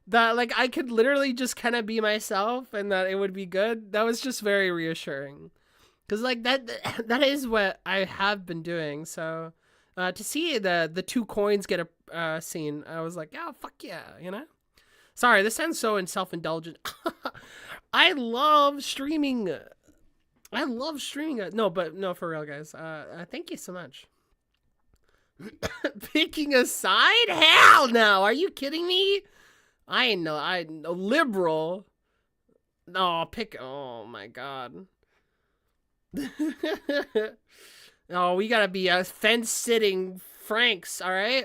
That like I could literally just kind of be myself and that it would be good. That was just very reassuring. Cause like that is what I have been doing. So to see the two coins get a scene, I was like, yeah, fuck yeah, you know. Sorry, this sounds so self-indulgent. I love streaming. I love streaming. No, but no, for real, guys. Thank you so much. Picking a side? Hell no! Are you kidding me? I know. I liberal. No, pick. Oh my god. Oh, we gotta be a fence-sitting Franks. All right.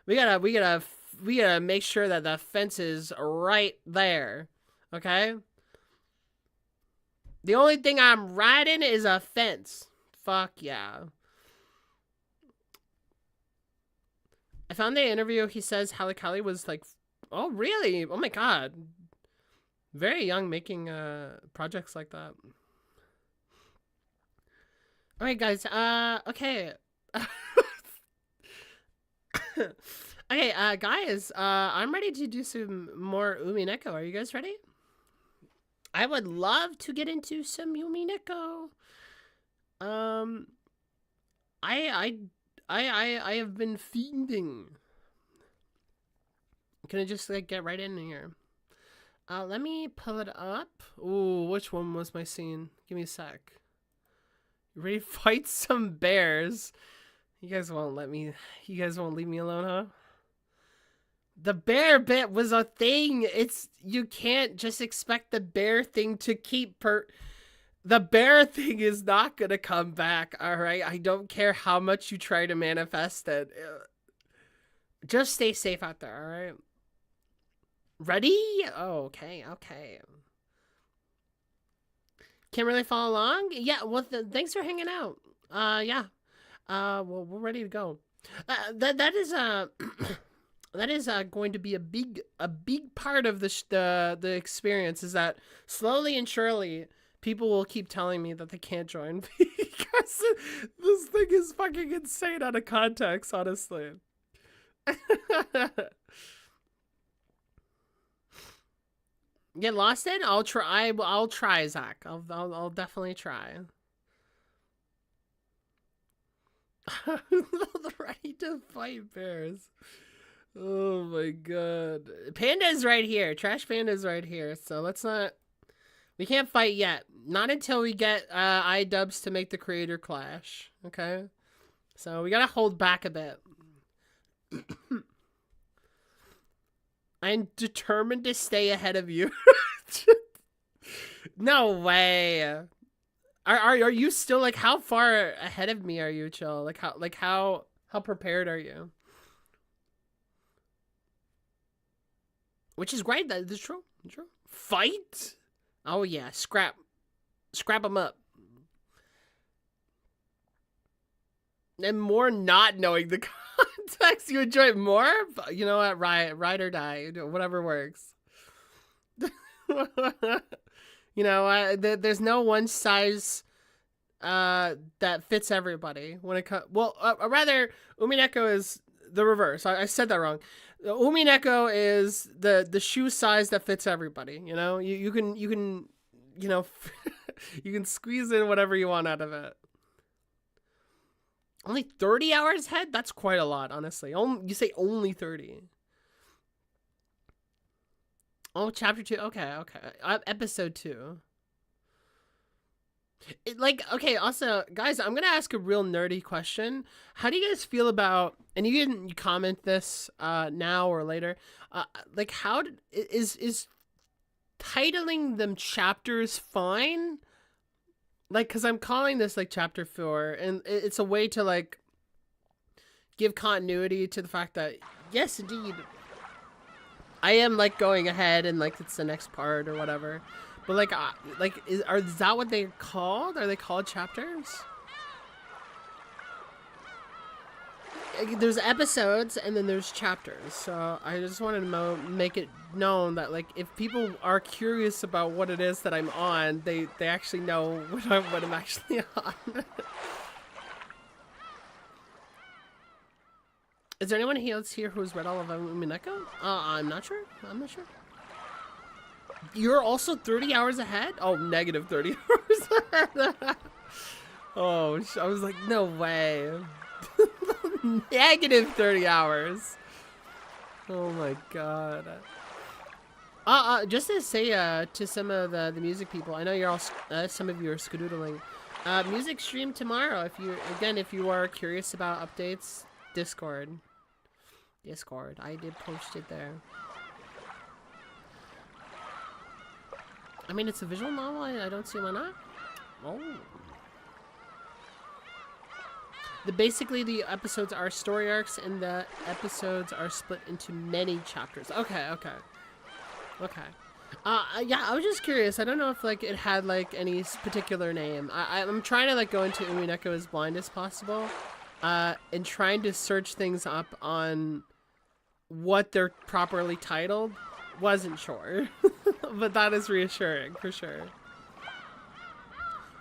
We gotta make sure that the fence is right there. Okay. The only thing I'm riding is a fence. Fuck yeah. found the interview. He says Halikali was like, oh really? Oh my god, very young, making projects like that. All right, guys. Okay. Okay, guys. I'm ready to do some more Umineko. Are you guys ready? I would love to get into some Umineko. I have been fiending. Can I just like get right in here? Let me pull it up. Ooh, which one was my scene? Give me a sec. You ready to fight some bears? You guys won't let me. You guys won't leave me alone, huh? The bear bit was a thing. You can't just expect the bear thing to keep the bear thing is not gonna come back, alright? I don't care how much you try to manifest it. Just stay safe out there, alright? Ready? Oh, okay. Can't really follow along? Yeah, well, thanks for hanging out. Yeah. Well, we're ready to go. That is that is going to be a big part of the experience. Is that slowly and surely people will keep telling me that they can't join because this thing is fucking insane out of context, honestly. Get lost in? I'll try. I'll try, Zach. I'll definitely try. Ready to fight bears. Oh my god. Panda's right here. Trash Panda's right here. So let's not. We can't fight yet. Not until we get iDubbbz to make the creator clash. Okay? So we gotta hold back a bit. I'm determined to stay ahead of you. No way. Are you still like how far ahead of me are you, Chill? Like how prepared are you? Which is great. That is true. True. Fight? Oh yeah, scrap them up. And more not knowing the context, you enjoy it more. You know what? Ride or die, whatever works. You know, there's no one size that fits everybody when it comes. Well, rather, Umineko is the reverse. I said that wrong. Umineko is the shoe size that fits everybody. You know, you can you know you can squeeze in whatever you want out of it. Only 30 hours ahead? That's quite a lot, honestly. You say only 30. Oh, chapter 2. Okay. Episode 2. Okay, also, guys, I'm going to ask a real nerdy question. How do you guys feel about, and you can comment this now or later, like how is titling them chapters fine? Like, because I'm calling this, like, Chapter 4, and it's a way to, like, give continuity to the fact that, yes, indeed, I am, like, going ahead, and, like, it's the next part or whatever. But, like, is that what they're called? Are they called chapters? There's episodes and then there's chapters, so I just wanted to make it known that, like, if people are curious about what it is that I'm on, they actually know what I'm actually on. Is there anyone else here who's read all of Umineko? I'm not sure. You're also 30 hours ahead? Oh, negative 30 hours ahead. Oh, I was like, no way. Negative 30 hours. Oh my god. Just to say to some of the music people, I know you're all some of you are skadoodling. Music stream tomorrow. If you are curious about updates, Discord. I did post it there. I mean, it's a visual novel. I don't see why not. Oh. Basically, the episodes are story arcs, and the episodes are split into many chapters. Okay. Yeah, I was just curious. I don't know if, like, it had, like, any particular name. I'm trying to, like, go into Umineko as blind as possible. and trying to search things up on what they're properly titled, wasn't sure. But that is reassuring for sure.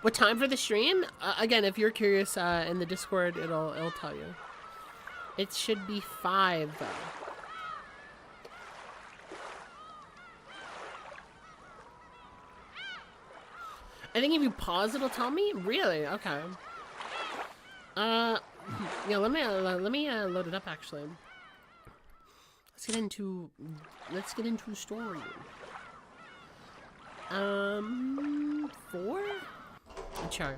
What time for the stream? Again, if you're curious, in the Discord, it'll tell you. It should be 5 though. I think if you pause, it'll tell me. Really? Okay. Yeah. Let me load it up. Actually, let's get into story. 4. Sure.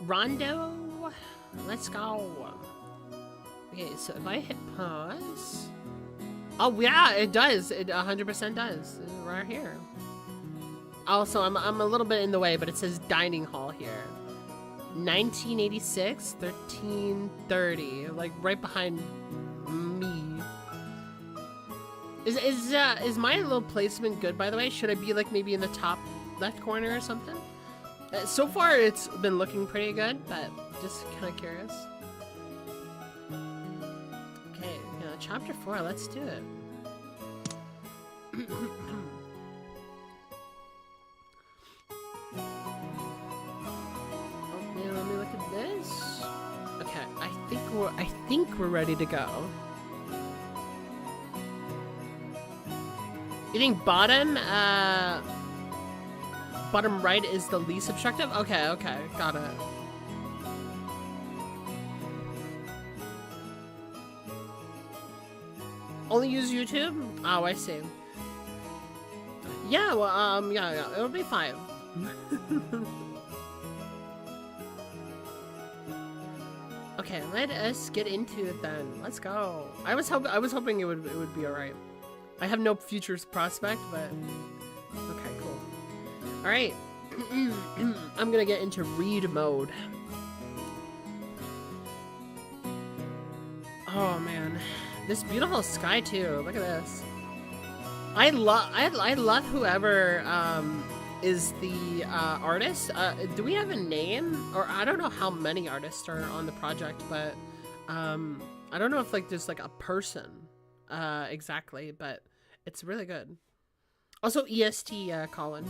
Rondo. Let's go. Okay, so if I hit pause. Oh yeah, it does. It 100% does. Right here. Also, I'm a little bit in the way, but it says dining hall here. 1986, 1330, like right behind me. Is my little placement good, by the way? Should I be like maybe in the top left corner or something? So far, it's been looking pretty good, but just kind of curious. Okay, yeah, chapter 4. Let's do it. Okay, let me look at this. Okay, I think we're ready to go. You think bottom right is the least obstructive? Okay, got it. Only use YouTube? Oh, I see. Yeah, well, yeah, it'll be fine. Okay, let us get into it then. Let's go. I was hoping it would be alright. I have no futures prospect, but okay, cool. All right, I'm gonna get into read mode. Oh man, this beautiful sky too. Look at this. I love whoever is the artist. Do we have a name? Or I don't know how many artists are on the project, but I don't know if like there's like a person exactly, but it's really good. Also EST Colin.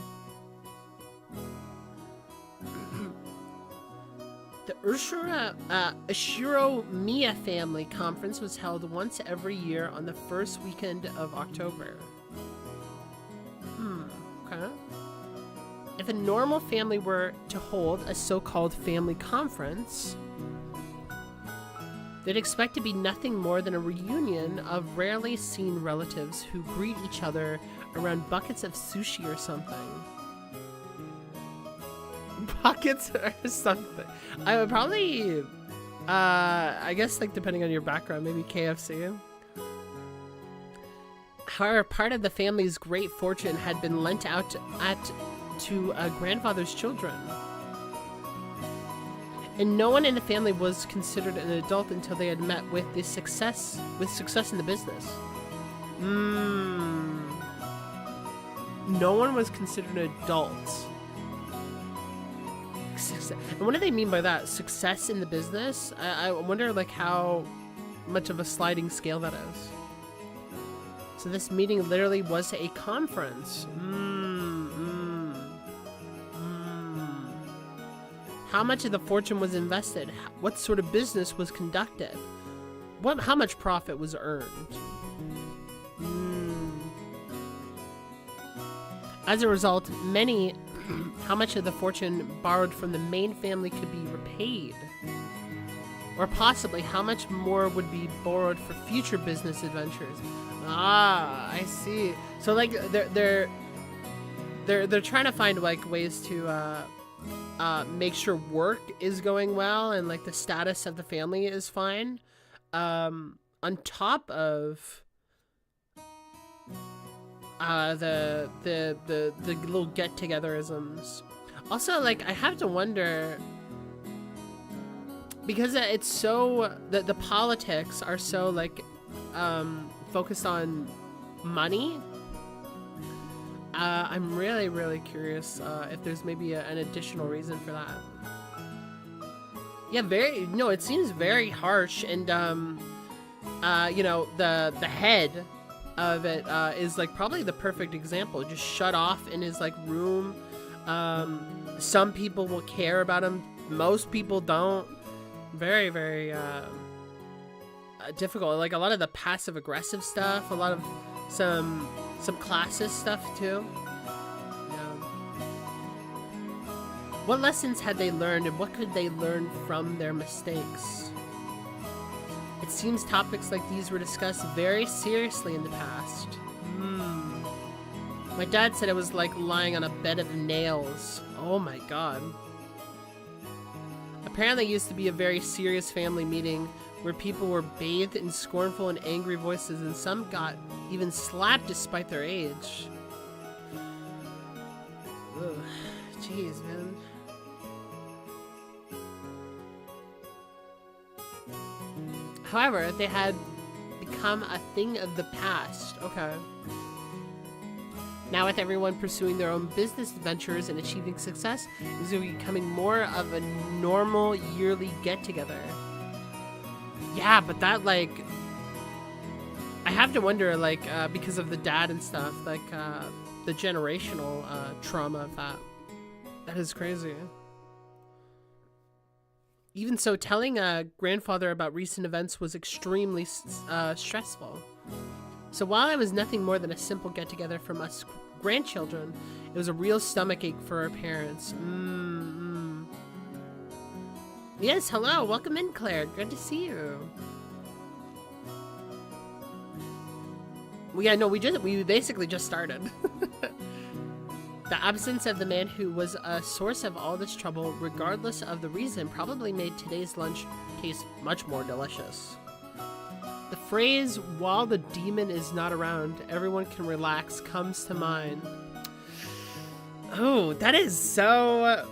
The Ushiro Miya Family Conference was held once every year on the first weekend of October. Okay. If a normal family were to hold a so-called family conference, they'd expect to be nothing more than a reunion of rarely seen relatives who greet each other around buckets of sushi or something. Buckets or something. I would probably, I guess like depending on your background, maybe KFC. However, part of the family's great fortune had been lent out to a grandfather's children. And no one in the family was considered an adult until they had met with success in the business. No one was considered an adult. And what do they mean by that? Success in the business? I wonder like how much of a sliding scale that is. So this meeting literally was a conference. How much of the fortune was invested? What sort of business was conducted? How much profit was earned? As a result, how much of the fortune borrowed from the main family could be repaid? Or possibly how much more would be borrowed for future business adventures? Ah, I see. So like they're trying to find like ways to make sure work is going well and like the status of the family is fine. On top of the little get-togetherisms. Also, like I have to wonder, because it's so the politics are so like focused on money. I'm really, really curious if there's maybe an additional reason for that. Yeah, no, it seems very harsh, and you know, the head of it is like probably the perfect example. Just shut off in his like room. Some people will care about him, most people don't. Very, very difficult. Like a lot of the passive aggressive stuff, a lot of some classist stuff too. What lessons had they learned, and what could they learn from their mistakes? It seems topics like these were discussed very seriously in the past. My dad said it was like lying on a bed of nails. Oh my god. Apparently it used to be a very serious family meeting where people were bathed in scornful and angry voices, and some got even slapped despite their age. Ugh. Jeez, man. However, they had become a thing of the past. Okay. Now with everyone pursuing their own business ventures and achieving success, it is becoming more of a normal yearly get-together. Yeah, but that, like... I have to wonder, like, because of the dad and stuff, like, the generational trauma of that. That is crazy. Even so, telling a grandfather about recent events was extremely stressful. So while it was nothing more than a simple get-together from us grandchildren, it was a real stomachache for our parents. Yes, hello, welcome in, Claire. Good to see you. Well, yeah, no, we basically just started. The absence of the man who was a source of all this trouble, regardless of the reason, probably made today's lunch taste much more delicious. The phrase, while the demon is not around, everyone can relax, comes to mind. Oh, that is so...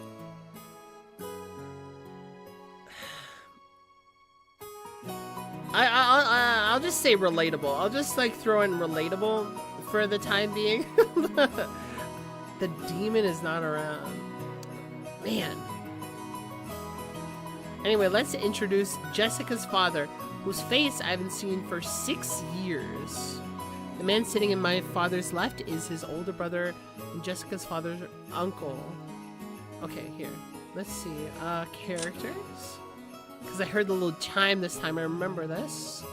I'll just say relatable. I'll just like throw in relatable for the time being. The demon is not around. Man. Anyway, let's introduce Jessica's father, whose face I haven't seen for 6 years. The man sitting in my father's left is his older brother and Jessica's father's uncle. Okay, here. Let's see. Characters? Because I heard the little chime this time. I remember this.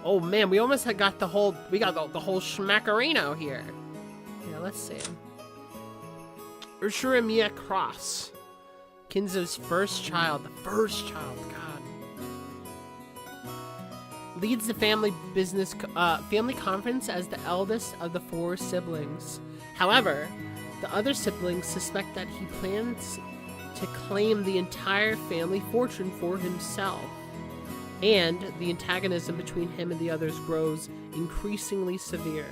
Oh man, we almost had got the whole... We got the whole schmackarino here. Yeah, let's see. Ursula Mia Cross. Kinzo's first child. The first child, God. Leads the family business, family conference as the eldest of the 4 siblings. However, the other siblings suspect that he plans to claim the entire family fortune for himself. And the antagonism between him and the others grows increasingly severe.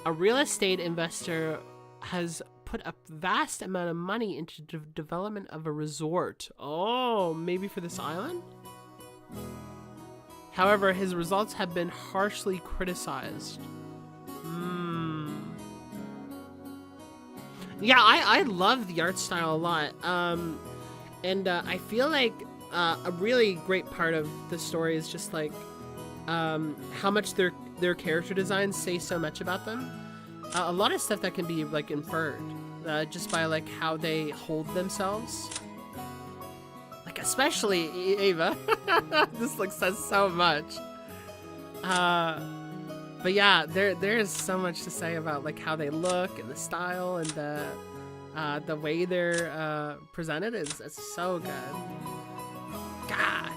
A real estate investor has put a vast amount of money into the development of a resort. Oh, maybe for this island? However, his results have been harshly criticized. Yeah, I love the art style a lot. And I feel like a really great part of the story is just like how much their character designs say so much about them. A lot of stuff that can be like inferred just by like how they hold themselves. Like especially Ava. This like says so much. But yeah, there is so much to say about like how they look and the style and the way they're presented is so good. God,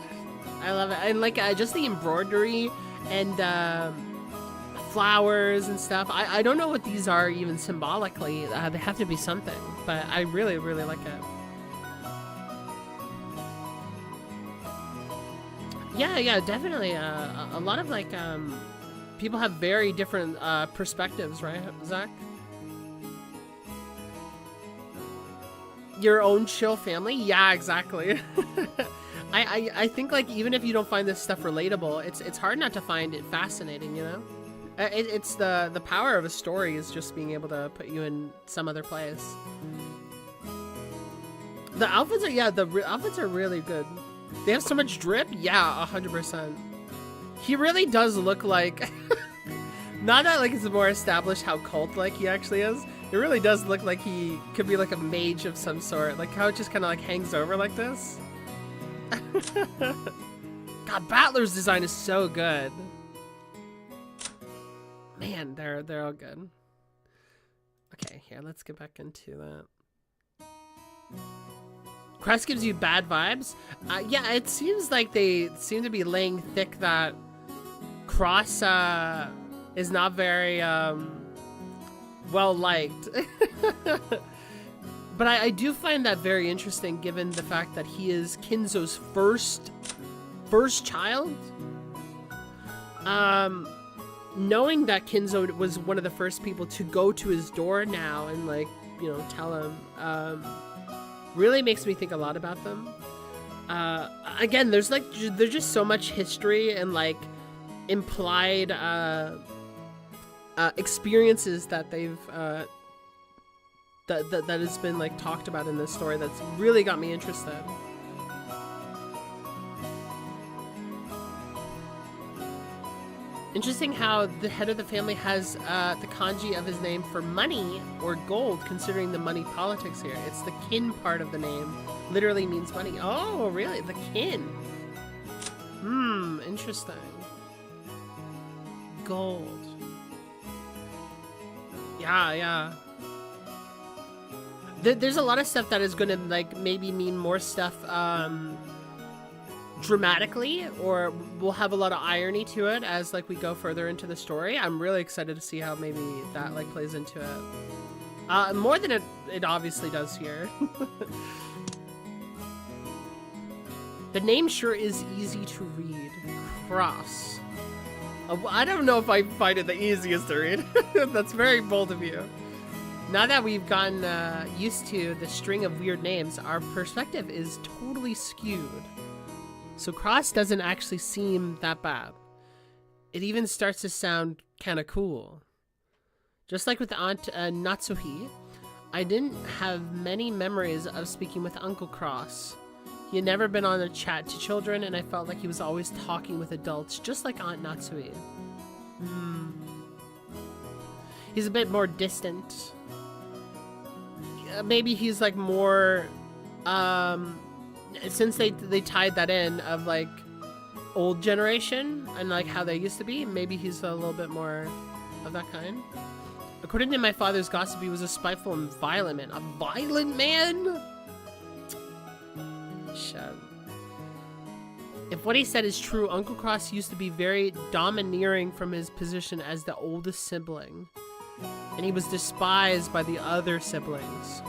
I love it. And like just the embroidery and flowers and stuff. I don't know what these are even symbolically. They have to be something, but I really, really like it. Yeah, definitely. A lot of like people have very different perspectives, right, Zach? Your own chill family? Yeah, exactly. I think like even if you don't find this stuff relatable, it's hard not to find it fascinating, you know? It's the power of a story is just being able to put you in some other place. The outfits are, yeah, the outfits are really good. They have so much drip. Yeah, 100%. He really does look like, not that like it's more established how cult-like he actually is. It really does look like he could be like a mage of some sort. Like how it just kind of like hangs over like this. God, Battler's design is so good. Man, they're all good. Okay, here, let's get back into that. Crest gives you bad vibes? Yeah, it seems like they seem to be laying thick that Cross is not very well liked. But I do find that very interesting given the fact that he is Kinzo's first child. Knowing that Kinzo was one of the first people to go to his door now and like, you know, tell him, really makes me think a lot about them. Again, there's just so much history and like implied experiences that they've that has been like talked about in this story that's really got me interested. Interesting how the head of the family has the kanji of his name for money or gold, considering the money politics here. It's the kin part of the name. Literally means money. Oh, really? The kin. Interesting. Gold. Yeah. There's a lot of stuff that is gonna like maybe mean more stuff dramatically, or we'll have a lot of irony to it as like we go further into the story. I'm really excited to see how maybe that like plays into it. More than it obviously does here. The name sure is easy to read. Cross. I don't know if I find it the easiest to read. That's very bold of you. Now that we've gotten used to the string of weird names, our perspective is totally skewed. So Cross doesn't actually seem that bad. It even starts to sound kind of cool. Just like with Aunt Natsuhi, I didn't have many memories of speaking with Uncle Cross. He had never been on a chat to children, and I felt like he was always talking with adults, just like Aunt Natsuhi. He's a bit more distant. Maybe he's like more, since they tied that in of like old generation and like how they used to be, maybe he's a little bit more of that kind. According to my father's gossip, he was a spiteful and violent man. A violent man? Shut. If what he said is true, Uncle Cross used to be very domineering from his position as the oldest sibling, and he was despised by the other siblings.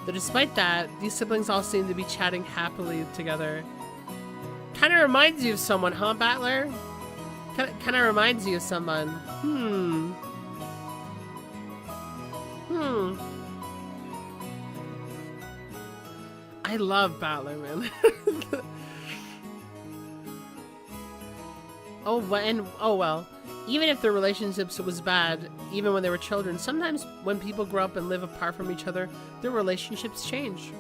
But despite that, these siblings all seem to be chatting happily together. Kind of reminds you of someone, huh, Battler? Kind of reminds you of someone. I love Battler, man. Oh well. Even if their relationships was bad, even when they were children, sometimes when people grow up and live apart from each other, their relationships change.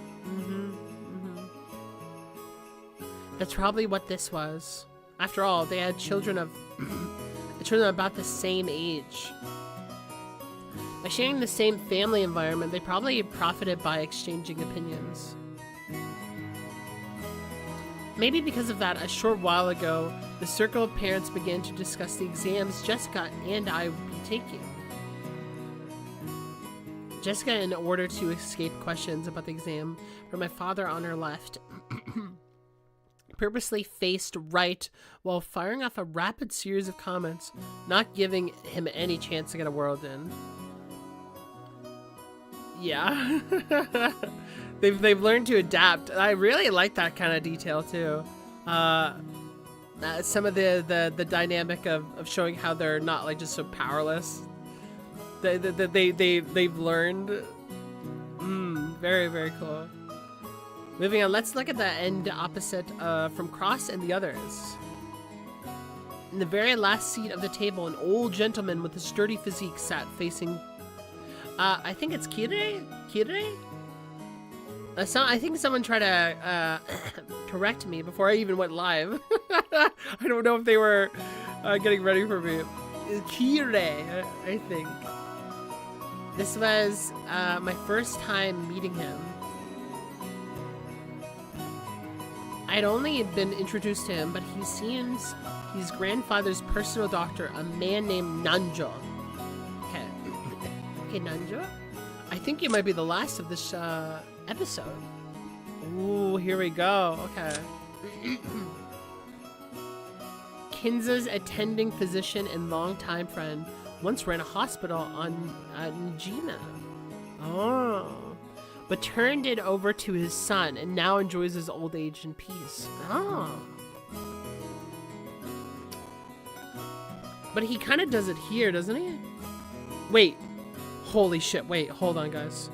That's probably what this was. After all, they had children of children about the same age. By sharing the same family environment, they probably profited by exchanging opinions. Maybe because of that, a short while ago, the circle of parents began to discuss the exams Jessica and I would be taking. Jessica, in order to escape questions about the exam from my father on her left, purposely faced right while firing off a rapid series of comments, not giving him any chance to get a word in. Yeah. They've learned to adapt. I really like that kind of detail too. Some of the dynamic of showing how they're not like just so powerless. They've learned. Very, very cool. Moving on, let's look at the end opposite from Cross and the others. In the very last seat of the table, an old gentleman with a sturdy physique sat facing... I think it's Kirei? Kirei? I think someone tried to correct me before I even went live. I don't know if they were getting ready for me. Kirei, I think. This was my first time meeting him. I'd only been introduced to him, but he seems he's grandfather's personal doctor, a man named Nanjo. Okay. Okay, Nanjo? I think you might be the last of this episode. Ooh, here we go. Okay. Kinza's attending physician and longtime friend once ran a hospital on Nijima. Oh. But turned it over to his son and now enjoys his old age in peace. Oh. But he kind of does it here, doesn't he? Wait. Holy shit. Wait, hold on, guys.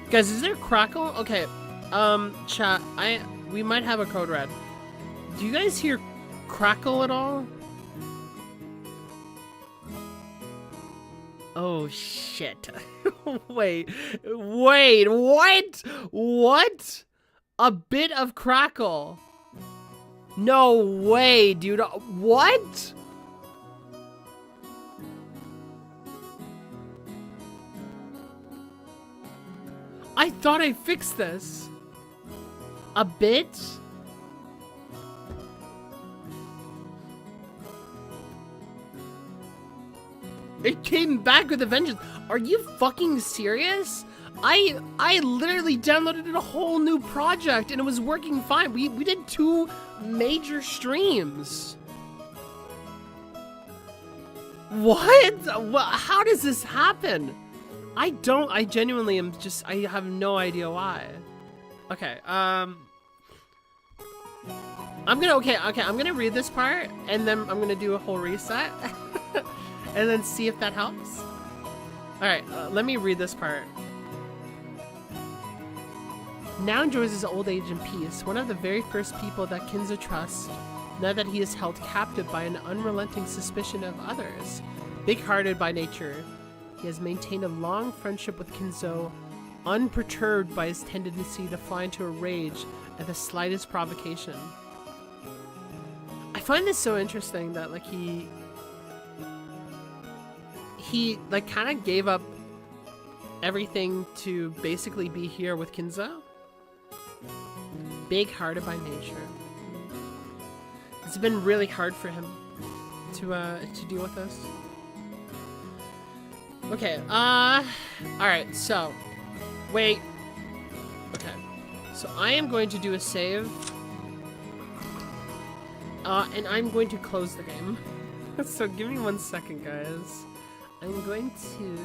Guys, is there crackle? Okay. Chat, we might have a code red. Do you guys hear crackle at all? Oh shit. Wait, what? What? A bit of crackle. No way, dude. What? I thought I fixed this. A bit? It came back with a vengeance. Are you fucking serious? I literally downloaded a whole new project and it was working fine. We did 2 major streams. What? How does this happen? I genuinely am just, I have no idea why. Okay, I'm gonna read this part and then I'm gonna do a whole reset and then see if that helps. Alright, let me read this part. Now enjoys his old age in peace, one of the very first people that Kinza trusts, now that he is held captive by an unrelenting suspicion of others. Big-hearted by nature, he has maintained a long friendship with Kinzo, unperturbed by his tendency to fly into a rage at the slightest provocation. I find this so interesting that like he like kind of gave up everything to basically be here with Kinzo. Big-hearted by nature. It's been really hard for him to deal with this. Okay, alright, so, wait, okay, so I am going to do a save, and I'm going to close the game. So give me 1 second, guys. I'm going to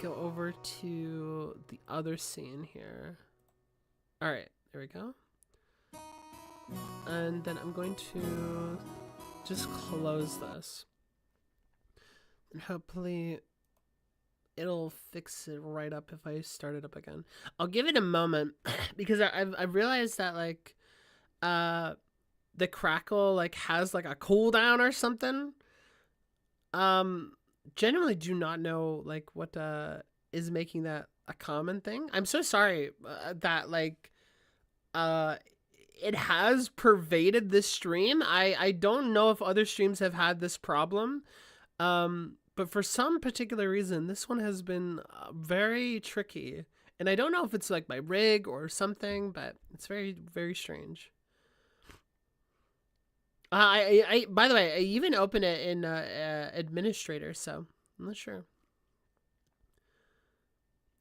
go over to the other scene here. Alright, there we go. And then I'm going to just close this. And hopefully it'll fix it right up if I start it up again. I'll give it a moment because I've realized that like the crackle like has like a cooldown or something. Genuinely do not know like what is making that a common thing. I'm so sorry that like it has pervaded this stream. I don't know if other streams have had this problem. But for some particular reason, this one has been very tricky. And I don't know if it's like my rig or something, but it's very, very strange. By the way, I even opened it in administrator, so I'm not sure.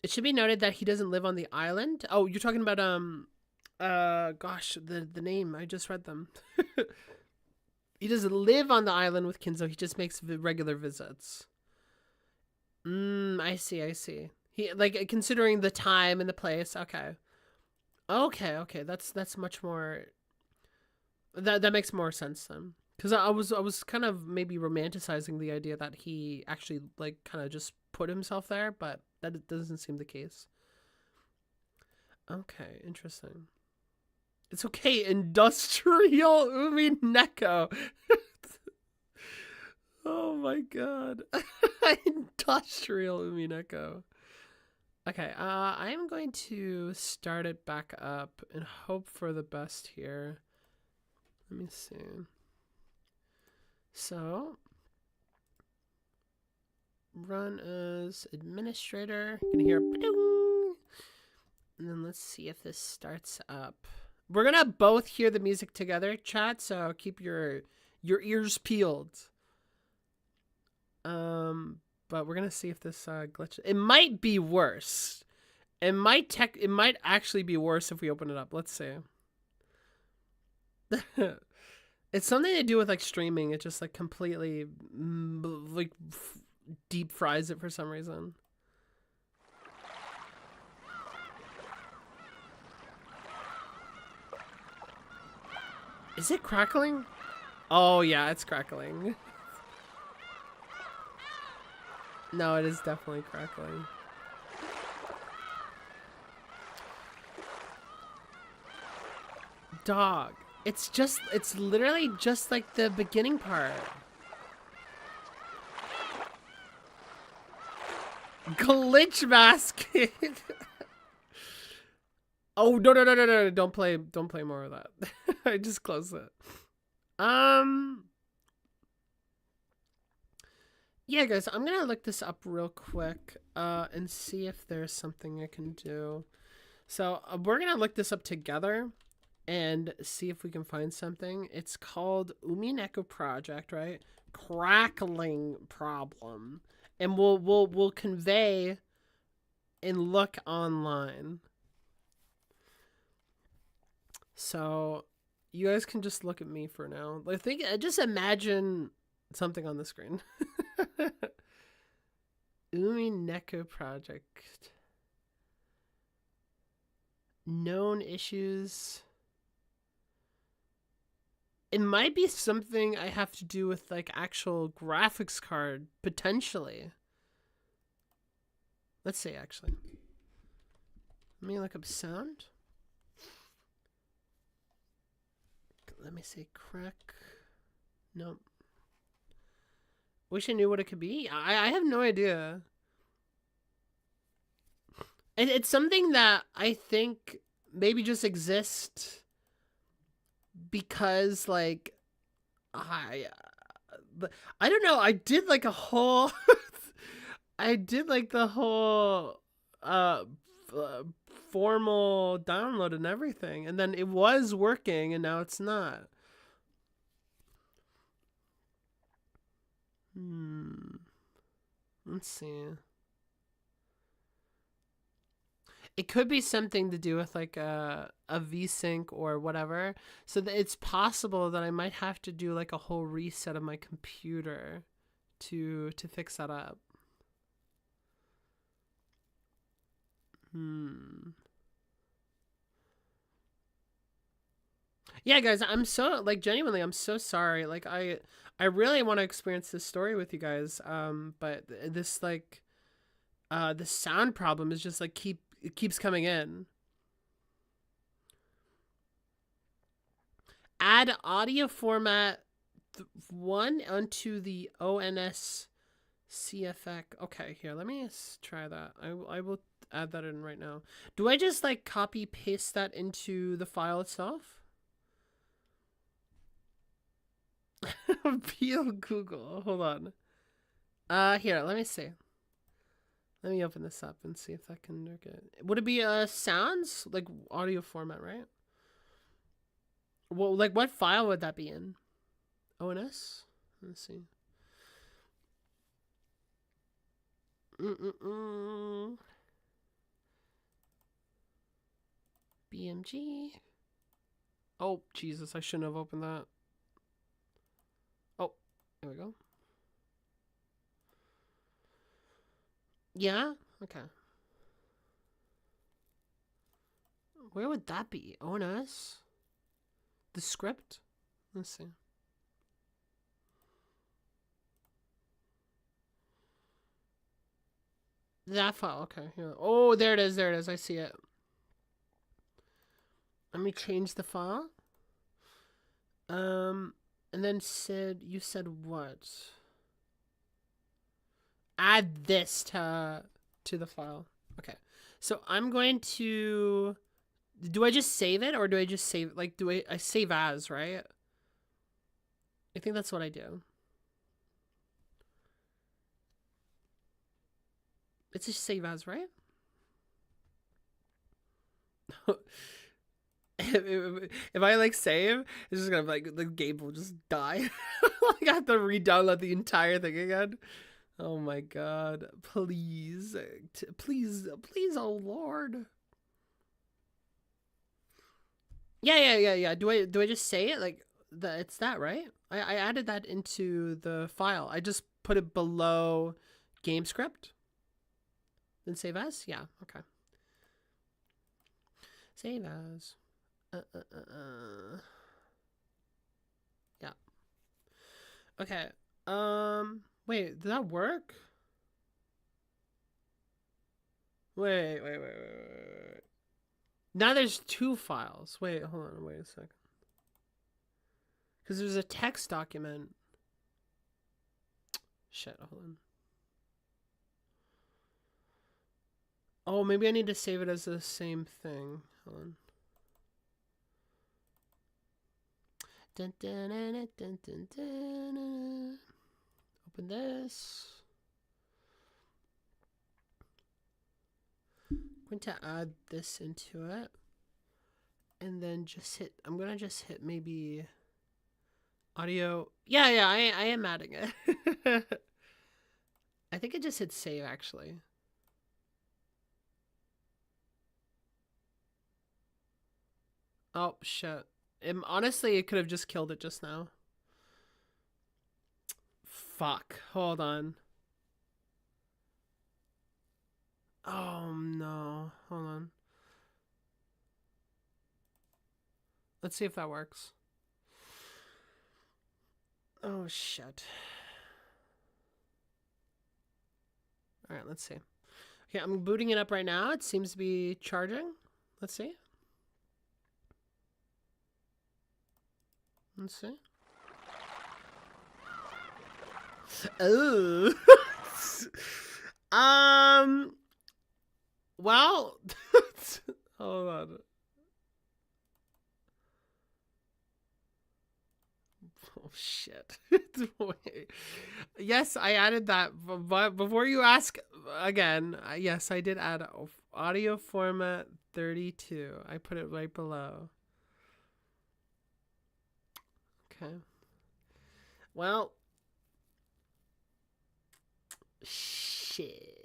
It should be noted that he doesn't live on the island. Oh, you're talking about, gosh, the name, I just read them. He doesn't live on the island with Kinzo. He just makes regular visits. I see. He like considering the time and the place. Okay. That's much more. That makes more sense then. Because I was kind of maybe romanticizing the idea that he actually like kind of just put himself there, but that doesn't seem the case. Okay, interesting. It's okay, industrial Umineko. Oh my god. Industrial Umineko. Okay, I am going to start it back up and hope for the best here. Let me see. So, run as administrator. You can hear ba-ding! And then let's see if this starts up. We're gonna both hear the music together, chat, so keep your ears peeled. But we're gonna see if this glitches. It might be worse. It might actually be worse if we open it up. Let's see. It's something to do with like streaming. It just like completely like deep fries it for some reason. Is it crackling? Oh yeah, it's crackling. No, it is definitely crackling. Dog. It's literally just like the beginning part. Glitch mask. Oh, no. Don't play more of that. I just closed it. Yeah, guys, I'm gonna look this up real quick and see if there's something I can do. So we're gonna look this up together and see if we can find something. It's called Umineko Project, right? Crackling problem, and we'll convey and look online. So you guys can just look at me for now. I think just imagine something on the screen. Umineko Project. Known issues. It might be something I have to do with like actual graphics card, potentially. Let's see, actually. Let me look up sound. Let me see, crack. Nope. Wish I knew what it could be. I have no idea. And it's something that I think maybe just exists because, like, I don't know. I did like a whole, I did like the whole formal download and everything, and then it was working, and now it's not. Let's see. It could be something to do with like a VSync or whatever. So that it's possible that I might have to do like a whole reset of my computer to fix that up. Yeah, guys, I'm so like genuinely, I'm so sorry. Like I really want to experience this story with you guys. But this like the sound problem is just like it keeps coming in. Add audio format 1 onto the ONS CFX. Okay, here, let me try that. I will add that in right now. Do I just like copy paste that into the file itself? Peel Google. Hold on. Here, let me see. Let me open this up and see if that can work it. Would it be sounds? Like audio format, right? Well, like what file would that be in? ONS? Let's see. BMG. Oh, Jesus, I shouldn't have opened that. Oh, there we go. Yeah? Okay. Where would that be? ONS? The script? Let's see. That file, okay. Here. Oh, there it is, I see it. Let me change the file. And then you said what? Add this to the file. Okay. So I'm going to, do I just save it or do I just save, like, I save as, right? I think that's what I do. It's just save as, right? if I like save, it's just gonna be like the game will just die. I have to re-download the entire thing again. Oh my god! Please, please, please! Oh Lord! Yeah. Do I just say it like that? It's that, right? I added that into the file. I just put it below game script. Then save as. Yeah. Okay. Save as. Yeah. Okay. Wait, did that work? Wait. Now there's two files. Wait, hold on. Wait a second. Because there's a text document. Shit, hold on. Oh, maybe I need to save it as the same thing. Hold on. Open this. I'm going to add this into it. And then just hit, I'm going to just hit maybe audio. Yeah, I am adding it. I think I just hit save actually. Oh, shit. Honestly, it could have just killed it just now. Fuck. Hold on. Oh, no. Hold on. Let's see if that works. Oh, shit. Alright, let's see. Okay, I'm booting it up right now. It seems to be charging. Let's see. Let's see. Oh. Well, hold on. Oh shit. Yes, I added that, but before you ask again, yes, I did add audio format 32. I put it right below. Okay. Well, shit.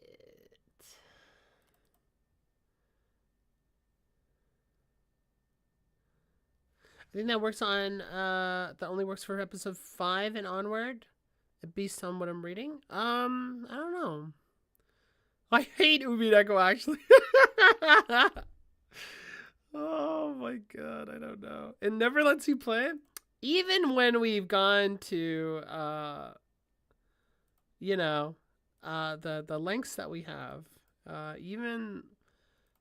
I think that works on, that only works for episode 5 and onward, based on what I'm reading. I don't know. I hate Umineko, actually. Oh my god, I don't know. It never lets you play. Even when we've gone to, you know, the lengths that we have, even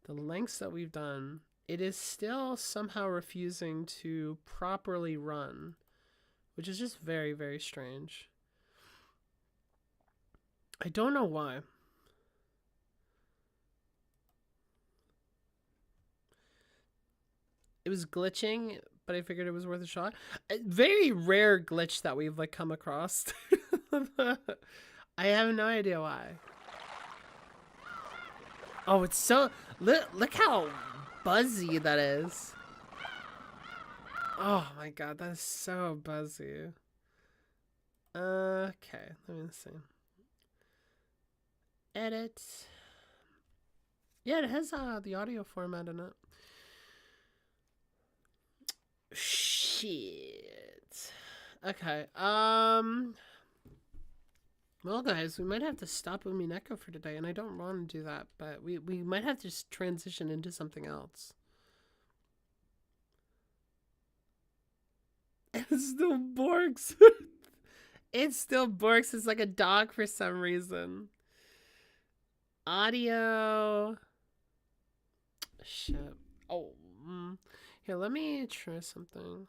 the lengths that we've done, it is still somehow refusing to properly run, which is just very, very strange. I don't know why. It was glitching, but I figured it was worth a shot. A very rare glitch that we've like come across. I have no idea why. Oh, it's so, look how buzzy that is. Oh my god, that is so buzzy. Okay, let me see. Edit. Yeah, it has the audio format in it. Shit. Okay. Well, guys, we might have to stop Umineko for today, and I don't want to do that, but we might have to just transition into something else. It still barks. It still barks. It's like a dog for some reason. Audio. Shit. Oh. Here, let me try something.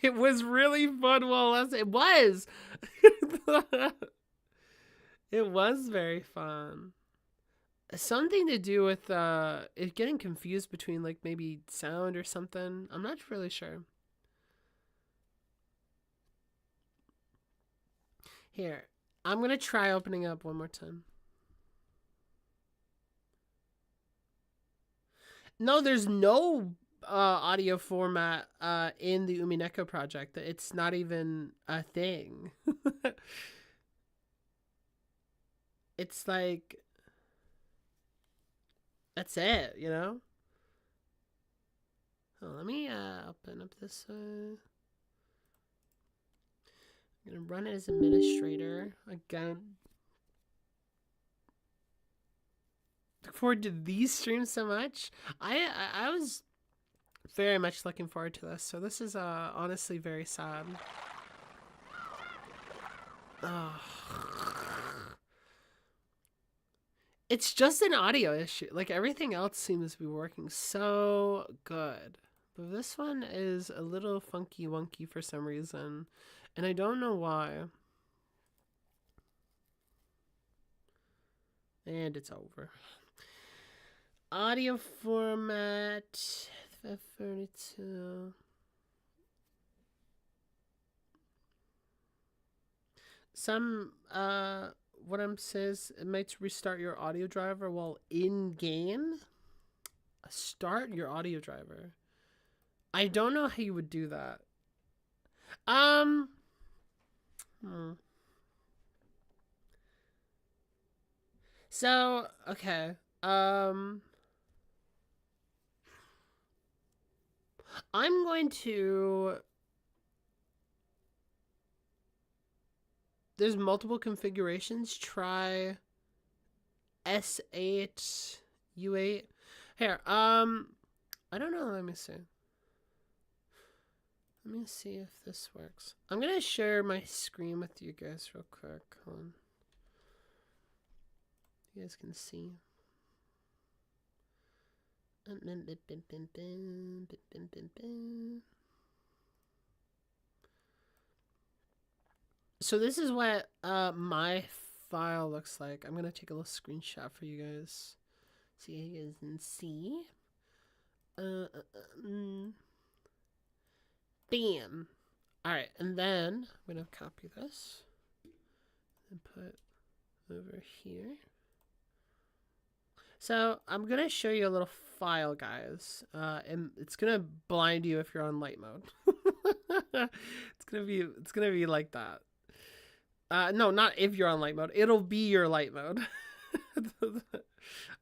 It was really fun while last. It was. It was very fun. Something to do with it getting confused between like maybe sound or something. I'm not really sure. Here, I'm gonna try opening up one more time. No, there's no audio format in the Umineko project. It's not even a thing. It's like that's it, you know? Oh, let me open up this. I'm gonna run it as administrator again. Look forward to these streams so much. I was very much looking forward to this. So this is honestly very sad. It's just an audio issue. Like everything else seems to be working so good. But this one is a little funky wonky for some reason. And I don't know why. And it's over. Audio format 532. Some what I'm says it might restart your audio driver while in game. Start your audio driver. I don't know how you would do that. So, okay. I'm going to... There's multiple configurations. Try S8, U8. Here, I don't know. Let me see. Let me see if this works. I'm going to share my screen with you guys real quick. Hold on. You guys can see. So this is what my file looks like. I'm gonna take a little screenshot for you guys, so you guys can see. Bam. All right, and then I'm gonna copy this and put over here. So I'm gonna show you a little file, guys, and it's gonna blind you if you're on light mode. It's gonna be like that. No, not if you're on light mode. It'll be your light mode.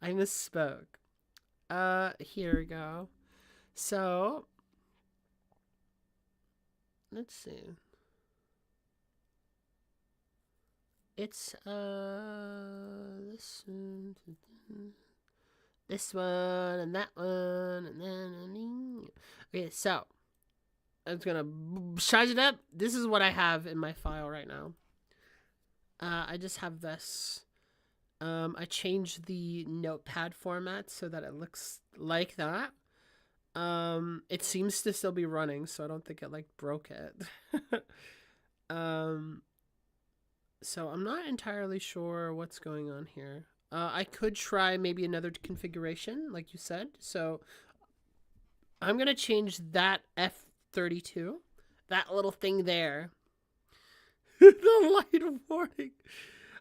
I misspoke. Here we go. So let's see. It's this one and that one and then okay. So I'm just gonna charge it up. This is what I have in my file right now. I just have this. I changed the notepad format so that it looks like that. It seems to still be running, so I don't think it like broke it. So I'm not entirely sure what's going on here. I could try maybe another configuration, like you said. So I'm gonna change that F32, that little thing there. The light warning.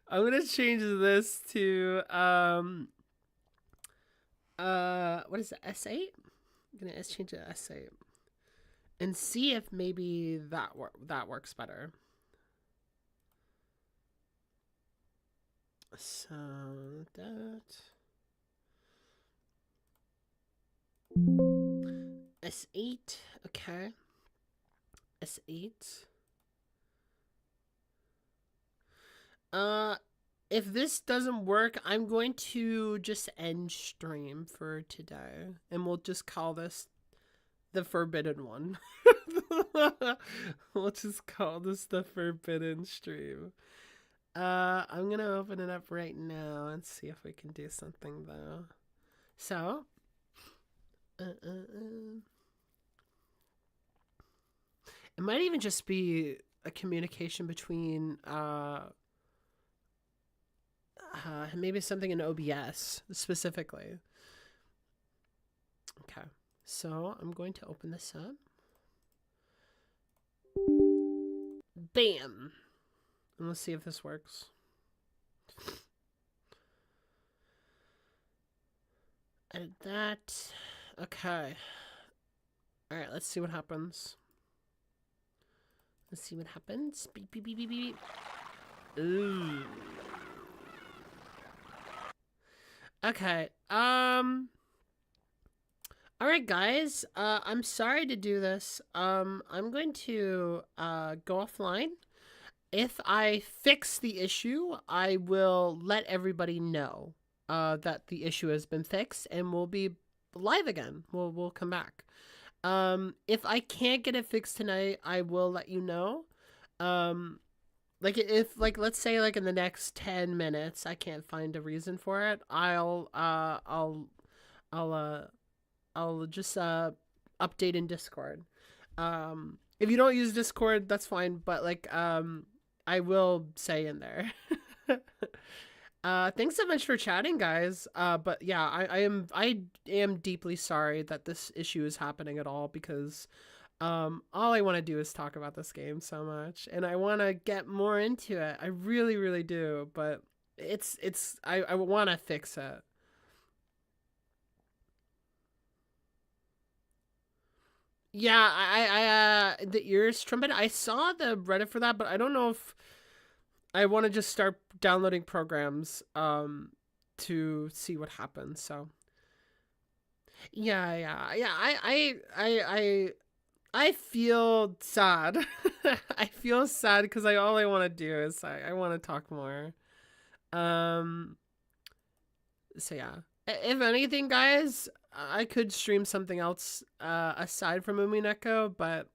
I'm gonna change this to what is it, S8? I'm gonna change it to S8 and see if maybe that works better. So that S8, okay. S8. If this doesn't work, I'm going to just end stream for today, and we'll just call this the forbidden one. We'll just call this the forbidden stream. I'm gonna open it up right now and see if we can do something though. So, uh, uh, uh. It might even just be a communication between maybe something in OBS specifically. Okay, so I'm going to open this up. Bam! And let's see if this works. Edit that. Okay. Alright, let's see what happens. Let's see what happens. Beep, beep, beep, beep, beep. Ooh. Okay. Alright, guys. I'm sorry to do this. I'm going to go offline. If I fix the issue, I will let everybody know that the issue has been fixed, and we'll be live again. We'll come back. If I can't get it fixed tonight, I will let you know. Like if let's say like in the next 10 minutes I can't find a reason for it, I'll just update in Discord. If you don't use Discord, that's fine, but like I will say in there. Thanks so much for chatting, guys. But yeah, I am deeply sorry that this issue is happening at all, because all I want to do is talk about this game so much, and I want to get more into it. I really, really do, but I want to fix it. Yeah, the ears trumpet. I saw the Reddit for that, but I don't know if I want to just start downloading programs to see what happens. So yeah. I feel sad. I feel sad because all I want to do is I want to talk more. Um. So yeah. If anything, guys, I could stream something else aside from Umineko, but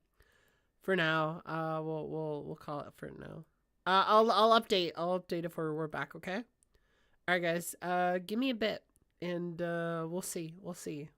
for now, we'll call it for now. I'll update. I'll update if we're back. Okay. All right, guys. Give me a bit, and we'll see. We'll see.